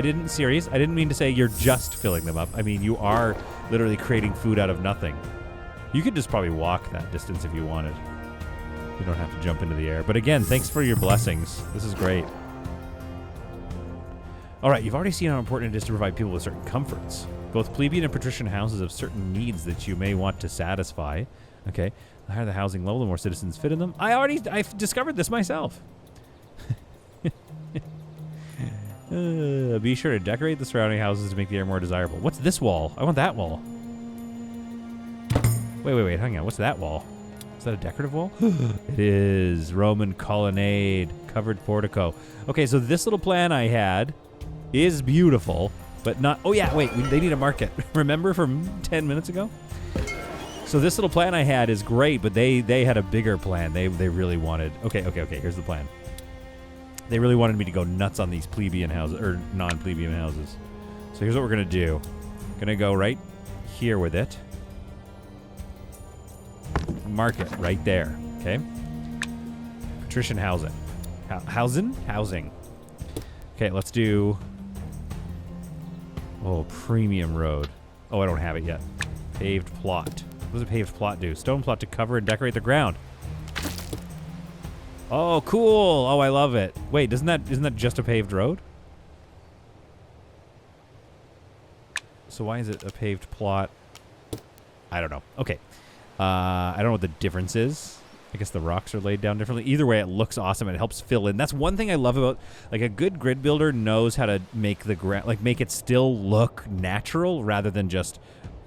didn't mean to say you're just filling them up. I mean, you are literally creating food out of nothing. You could just probably walk that distance if you wanted. You don't have to jump into the air. But again, thanks for your blessings. This is great. All right, you've already seen how important it is to provide people with certain comforts. Both plebeian and patrician houses have certain needs that you may want to satisfy. Okay, the higher the housing level, the more citizens fit in them. I've discovered this myself. Be sure to decorate the surrounding houses to make the area more desirable. What's this wall? I want that wall. Wait, hang on. What's that wall? Is that a decorative wall? It is. Roman colonnade, covered portico. Okay, so this little plan I had is beautiful, but not... Oh, yeah, wait. They need a market. Remember from 10 minutes ago? So this little plan I had is great, but they had a bigger plan. They really wanted... Okay. Here's the plan. They really wanted me to go nuts on these plebeian houses, or non-plebeian houses. So here's what we're going to do. Going to go right here with it. Market right there, okay? Patrician housing. Housing. Okay, let's do... Oh, premium road. Oh, I don't have it yet. Paved plot. What does a paved plot do? Stone plot to cover and decorate the ground. Oh, cool. Oh, I love it. Wait, isn't that just a paved road? So why is it a paved plot? I don't know. Okay. I don't know what the difference is. I guess the rocks are laid down differently. Either way, it looks awesome and it helps fill in. That's one thing I love about, like, a good grid builder knows how to make the ground, like, make it still look natural rather than just...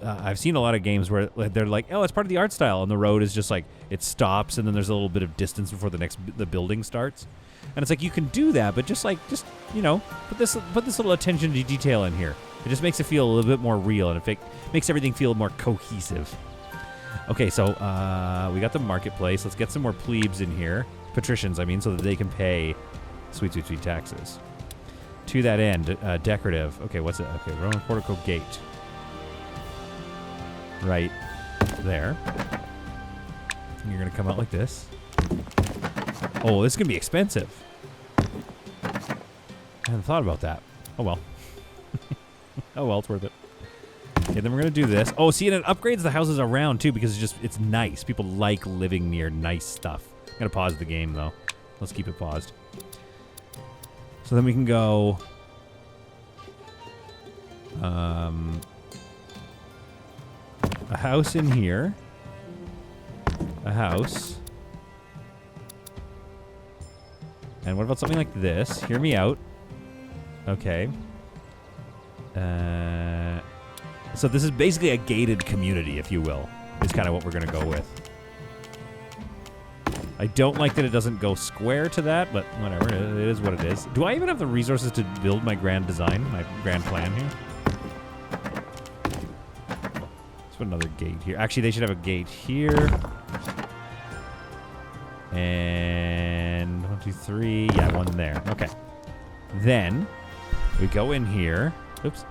I've seen a lot of games where they're like, oh, it's part of the art style, and the road is just like, it stops, and then there's a little bit of distance before the building starts. And it's like, you can do that, but just you know, put this little attention to detail in here. It just makes it feel a little bit more real, and it makes everything feel more cohesive. Okay, so we got the marketplace. Let's get some more plebes in here. Patricians, I mean, so that they can pay sweet taxes. To that end, decorative. Okay, what's it? Okay, Roman portico gate. Right there. And you're going to come out like this. Oh, this is going to be expensive. I hadn't thought about that. Oh, well. Oh, well, it's worth it. Okay, then we're going to do this. Oh, see, and it upgrades the houses around, too, because it's nice. People like living near nice stuff. I'm going to pause the game, though. Let's keep it paused. So then we can go... a house in here. A house. And what about something like this? Hear me out. Okay. So this is basically a gated community, if you will, is kind of what we're going to go with. I don't like that it doesn't go square to that, but whatever. It is what it is. Do I even have the resources to build my grand design, my grand plan here? Let's put another gate here. Actually, they should have a gate here. And 1, 2, 3. Yeah, one there. Okay. Then we go in here. Oops.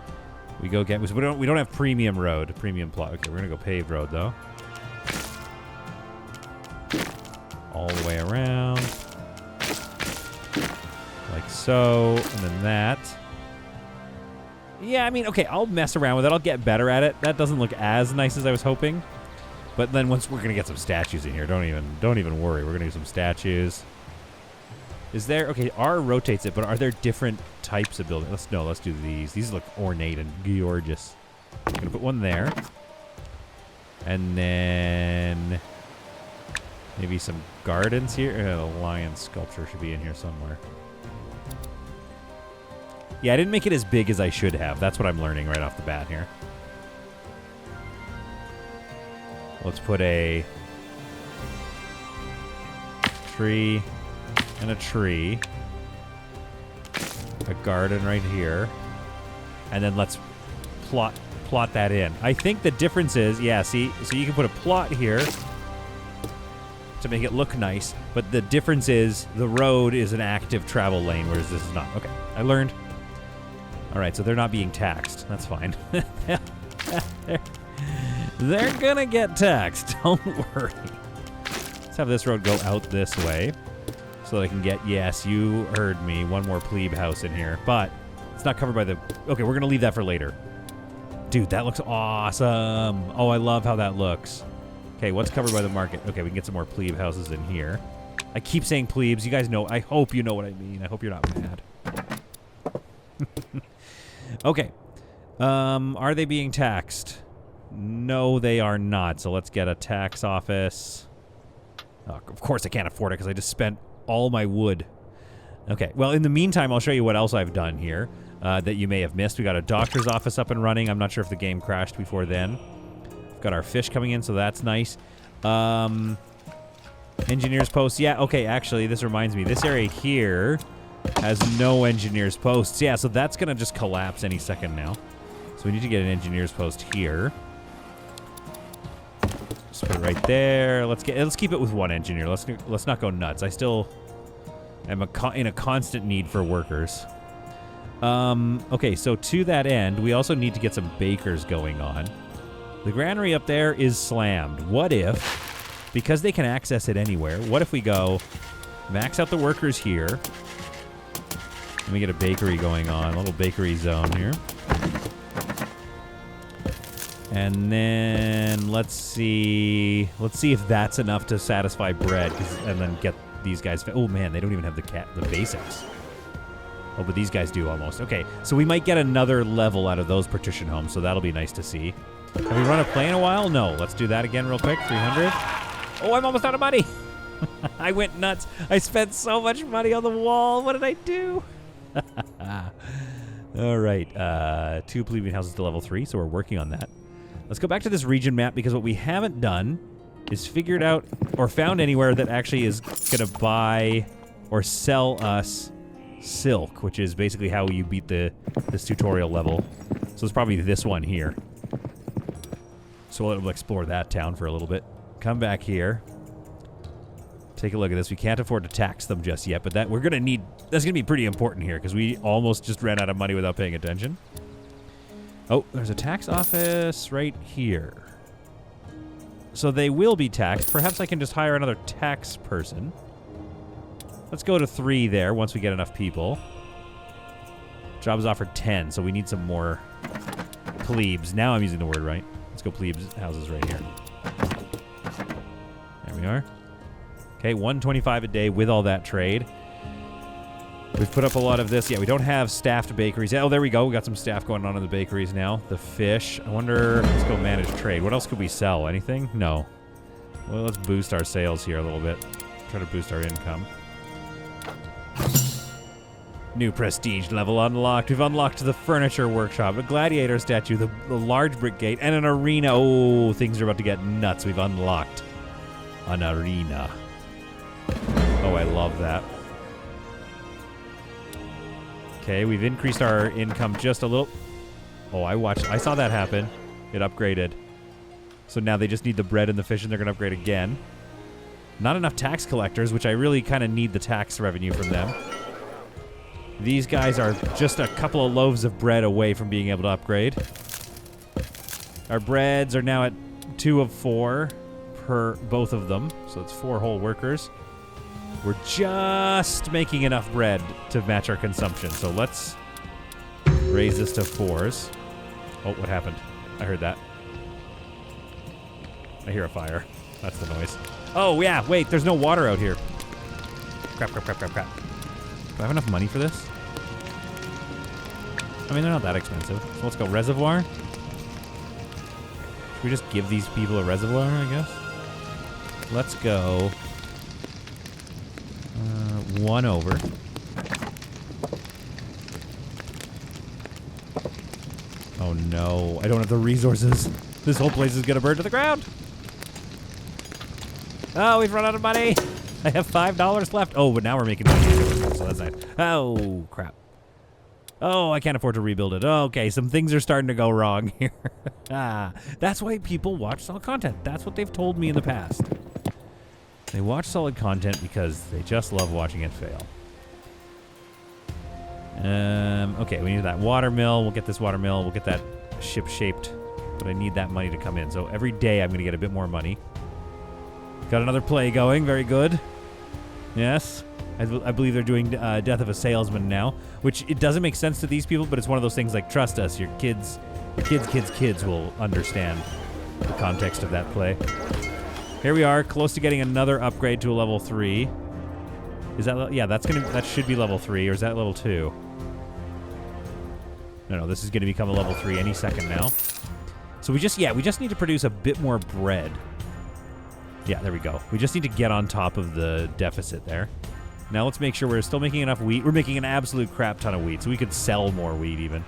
We go get. We don't have premium road, premium plot. Okay, we're gonna go paved road though. All the way around, like so, and then that. Yeah, I mean, okay, I'll mess around with it. I'll get better at it. That doesn't look as nice as I was hoping. But then once we're gonna get some statues in here, don't even worry. We're gonna do some statues. Is there okay? R rotates it, but are there different types of buildings? Let's do these. These look ornate and gorgeous. I'm gonna put one there, and then maybe some gardens here. A lion sculpture should be in here somewhere. Yeah, I didn't make it as big as I should have. That's what I'm learning right off the bat here. Let's put a tree and a tree. A garden right here. And then let's plot that in. I think the difference is, yeah, see, so you can put a plot here to make it look nice, but the difference is the road is an active travel lane, whereas this is not. Okay, I learned. All right, so they're not being taxed. That's fine. They're gonna get taxed. Don't worry. Let's have this road go out this way so that I can get, yes, you heard me, one more plebe house in here, but it's not covered by the... Okay, we're gonna leave that for later. Dude, that looks awesome. Oh, I love how that looks. Okay, what's covered by the market? Okay, we can get some more plebe houses in here. I keep saying plebes. You guys know. I hope you know what I mean. I hope you're not mad. Okay. Are they being taxed? No, they are not. So let's get a tax office. Oh, of course I can't afford it because I just spent all my wood. Okay, well, in the meantime, I'll show you what else I've done here that you may have missed. We got a doctor's office up and running. I'm not sure if the game crashed before then. We've got our fish coming in, so that's nice. Engineer's post. Yeah, okay, actually, this reminds me. This area here has no engineer's posts. Yeah, so that's going to just collapse any second now. So we need to get an engineer's post here. Just put it right there. Let's keep it with one engineer. Let's not go nuts. I still am in a constant need for workers. Okay, so to that end, we also need to get some bakers going on. The granary up there is slammed. What if, because they can access it anywhere, what if we go max out the workers here, and we get a bakery going on, a little bakery zone here. And then let's see if that's enough to satisfy bread, and then get these guys. Oh man, they don't even have the basics. Oh, but these guys do almost. Okay, so we might get another level out of those partition homes, so that'll be nice to see. Have we run a play in a while? No. Let's do that again real quick. 300. Oh, I'm almost out of money. I went nuts. I spent so much money on the wall. What did I do? All right. 2 plebeian houses to level 3, so we're working on that. Let's go back to this region map, because what we haven't done is figured out or found anywhere that actually is going to buy or sell us silk, which is basically how you beat this tutorial level. So it's probably this one here. So we'll explore that town for a little bit. Come back here. Take a look at this. We can't afford to tax them just yet, but that's going to be pretty important here, because we almost just ran out of money without paying attention. Oh, there's a tax office right here. So they will be taxed. Perhaps I can just hire another tax person. Let's go to 3 there once we get enough people. Jobs offered 10, so we need some more plebes. Now I'm using the word right. Let's go plebes houses right here. There we are. Okay, 125 a day with all that trade. We've put up a lot of this. Yeah, we don't have staffed bakeries. Oh, there we go. We got some staff going on in the bakeries now. The fish. I wonder, let's go manage trade. What else could we sell? Anything? No. Well, let's boost our sales here a little bit. Try to boost our income. New prestige level unlocked. We've unlocked the furniture workshop, a gladiator statue, the large brick gate, and an arena. Oh, things are about to get nuts. We've unlocked an arena. Oh, I love that. Okay, we've increased our income just a little. Oh, I saw that happen. It upgraded. So now they just need the bread and the fish, and they're going to upgrade again. Not enough tax collectors, which I really kind of need the tax revenue from them. These guys are just a couple of loaves of bread away from being able to upgrade. Our breads are now at 2 of 4 per both of them. So it's 4 whole workers. We're just making enough bread to match our consumption. So let's raise this to 4s. Oh, what happened? I heard that. I hear a fire. That's the noise. Oh, yeah. Wait, there's no water out here. Crap. Do I have enough money for this? I mean, they're not that expensive. So let's go reservoir. Should we just give these people a reservoir, I guess? Let's go 1 over. Oh no, I don't have the resources. This whole place is gonna burn to the ground. Oh, we've run out of money. I have $5 left. Oh, but now we're making money, so that's nice. Oh, crap. Oh, I can't afford to rebuild it. Okay, some things are starting to go wrong here. That's why people watch solid content. That's what they've told me in the past. They watch solid content because they just love watching it fail. Okay, we need that watermill. We'll get this watermill. We'll get that ship-shaped. But I need that money to come in. So every day I'm going to get a bit more money. Got another play going. Very good. Yes. I believe they're doing Death of a Salesman now, which it doesn't make sense to these people, but it's one of those things like, trust us, your kids will understand the context of that play. Here we are, close to getting another upgrade to a level 3. Is that, yeah, that should be level 3, or is that level 2? No, this is going to become a level 3 any second now. So we just need to produce a bit more bread. Yeah, there we go. We just need to get on top of the deficit there. Now let's make sure we're still making enough wheat. We're making an absolute crap ton of wheat, so we could sell more wheat even.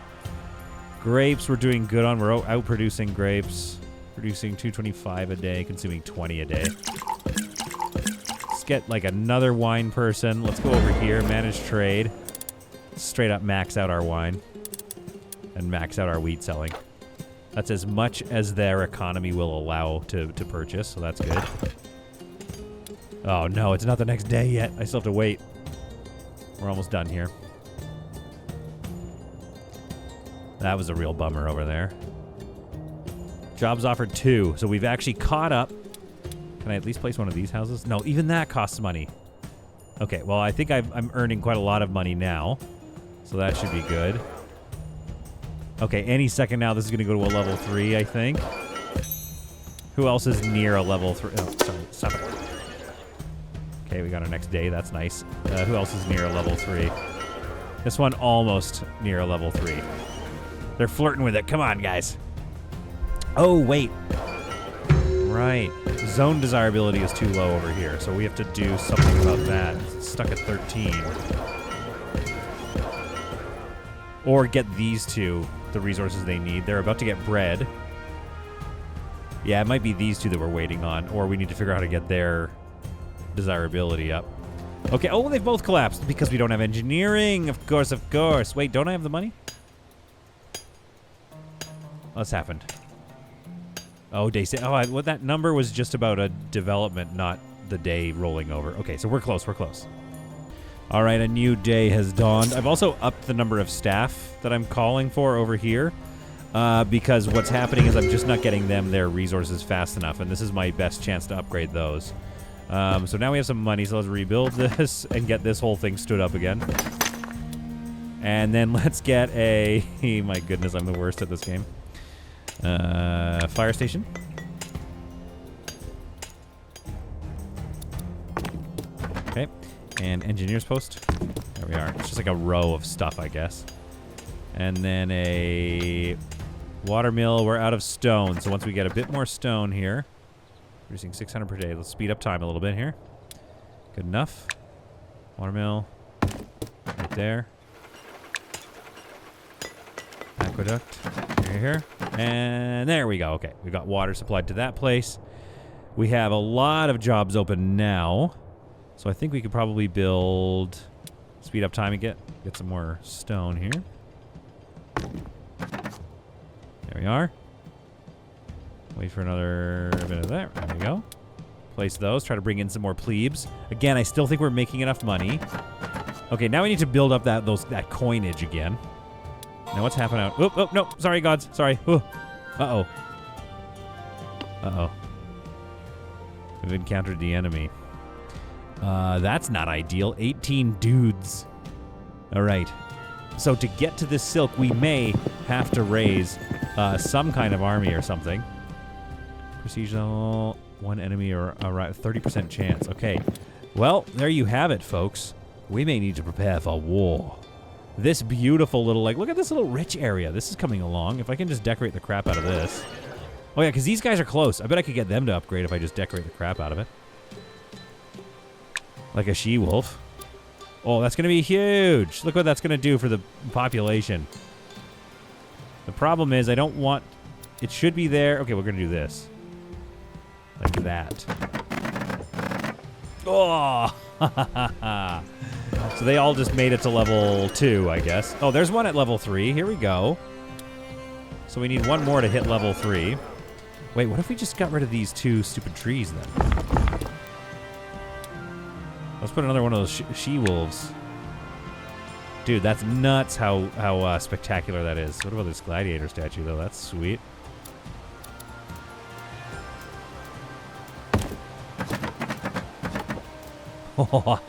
Grapes we're doing good on. We're outproducing grapes. Producing 225 a day, consuming 20 a day. Let's get like another wine person. Let's go over here, manage trade. Straight up max out our wine. And max out our wheat selling. That's as much as their economy will allow to purchase, so that's good. Oh no, it's not the next day yet. I still have to wait. We're almost done here. That was a real bummer over there. Jobs offered 2, so we've actually caught up. Can I at least place one of these houses? No, even that costs money. Okay, well, I think I'm earning quite a lot of money now, so that should be good. Okay, any second now, this is going to go to a level 3, I think. Who else is near a level 3? Oh, sorry, stop it. Okay, we got our next day. That's nice. Who else is near a level 3? This one almost near a level 3. They're flirting with it. Come on, guys. Oh, wait. Right. Zone desirability is too low over here, so we have to do something about that. It's stuck at 13. Or get these two the resources they need. They're about to get bread. Yeah, it might be these two that we're waiting on, or we need to figure out how to get their desirability up. Okay, oh, they've both collapsed because we don't have engineering. Of course. Wait, don't I have the money? What's happened? Oh, day 6. Oh, well, that number was just about a development, not the day rolling over. Okay, so we're close. All right, a new day has dawned. I've also upped the number of staff that I'm calling for over here because what's happening is I'm just not getting them their resources fast enough, and this is my best chance to upgrade those. So now we have some money, so let's rebuild this and get this whole thing stood up again. And then let's get a... my goodness, I'm the worst at this game. Fire station. Okay. And engineer's post. There we are. It's just like a row of stuff, I guess. And then a water mill. We're out of stone. So once we get a bit more stone here, producing 600 per day. Let's speed up time a little bit here. Good enough. Water mill. Right there. Aqueduct. Here. And there we go. Okay. We got water supplied to that place. We have a lot of jobs open now. So I think we could probably build... Speed up time and get some more stone here. There we are. Wait for another bit of that. There we go. Place those. Try to bring in some more plebes. Again, I still think we're making enough money. Okay, now we need to build up that coinage again. Now what's happening out? Oh, no. Sorry, gods. Sorry. Ooh. Uh-oh. Uh-oh. We've encountered the enemy. That's not ideal. 18 dudes. All right. So to get to this silk, we may have to raise some kind of army or something. Procedural, one enemy or around 30% chance. Okay. Well, there you have it, folks. We may need to prepare for war. This beautiful little, look at this little rich area. This is coming along. If I can just decorate the crap out of this. Oh, yeah, because these guys are close. I bet I could get them to upgrade if I just decorate the crap out of it. Like a she-wolf. Oh, that's going to be huge. Look what that's going to do for the population. The problem is I don't want... It should be there. Okay, we're going to do this. Like that. Oh! So they all just made it to level 2, I guess. Oh, there's one at level 3. Here we go. So we need one more to hit level 3. Wait, what if we just got rid of these 2 stupid trees then? Let's put another one of those she-wolves. Dude, that's nuts how spectacular that is. What about this gladiator statue, though? That's sweet. What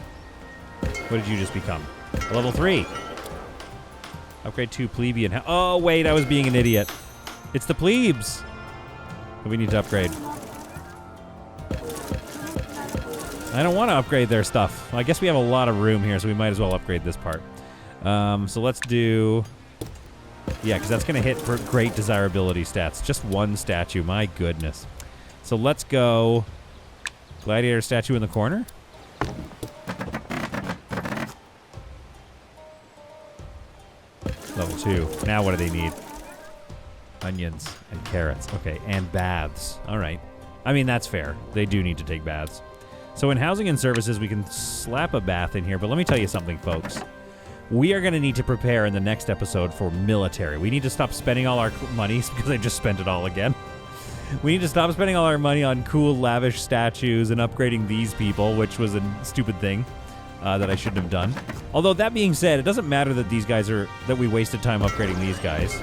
did you just become? Level 3. Upgrade to plebeian. Oh, wait, I was being an idiot. It's the plebes that we need to upgrade. I don't want to upgrade their stuff. I guess we have a lot of room here, so we might as well upgrade this part. So let's do... Yeah, because that's going to hit for great desirability stats. Just one statue, my goodness. So let's go... Gladiator statue in the corner. Level 2. Now what do they need? Onions and carrots. Okay, and baths. All right. I mean, that's fair. They do need to take baths. So in housing and services, we can slap a bath in here, but let me tell you something, folks. We are going to need to prepare in the next episode for military. We need to stop spending all our money, because I just spent it all again. We need to stop spending all our money on cool, lavish statues and upgrading these people, which was a stupid thing that I shouldn't have done. Although, that being said, it doesn't matter that that we wasted time upgrading these guys.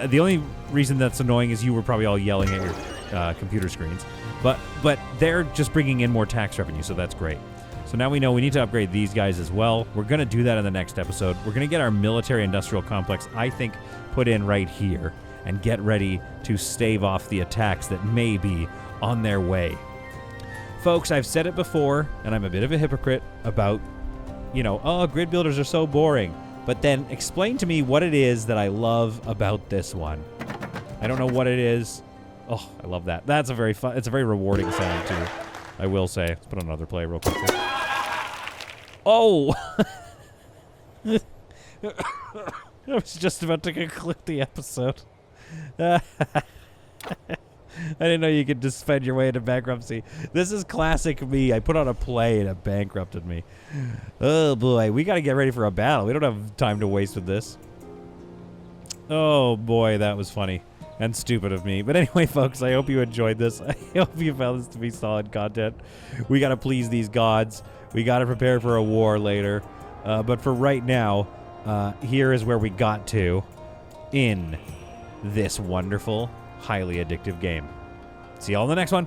The only reason that's annoying is you were probably all yelling at your computer screens. But they're just bringing in more tax revenue, so that's great. So now we know we need to upgrade these guys as well. We're going to do that in the next episode. We're going to get our military-industrial complex, I think, put in right here and get ready to stave off the attacks that may be on their way. Folks, I've said it before, and I'm a bit of a hypocrite about, oh, grid builders are so boring. But then explain to me what it is that I love about this one. I don't know what it is. Oh, I love that. That's a very fun, it's a very rewarding sound, too. I will say. Let's put on another play real quick. Oh! I was just about to conclude the episode. I didn't know you could just spend your way into bankruptcy. This is classic me. I put on a play and it bankrupted me. Oh, boy. We got to get ready for a battle. We don't have time to waste with this. Oh, boy. That was funny. And stupid of me. But anyway, folks, I hope you enjoyed this. I hope you found this to be solid content. We got to please these gods. We got to prepare for a war later. But for right now, here is where we got to in this wonderful, highly addictive game. See y'all in the next one.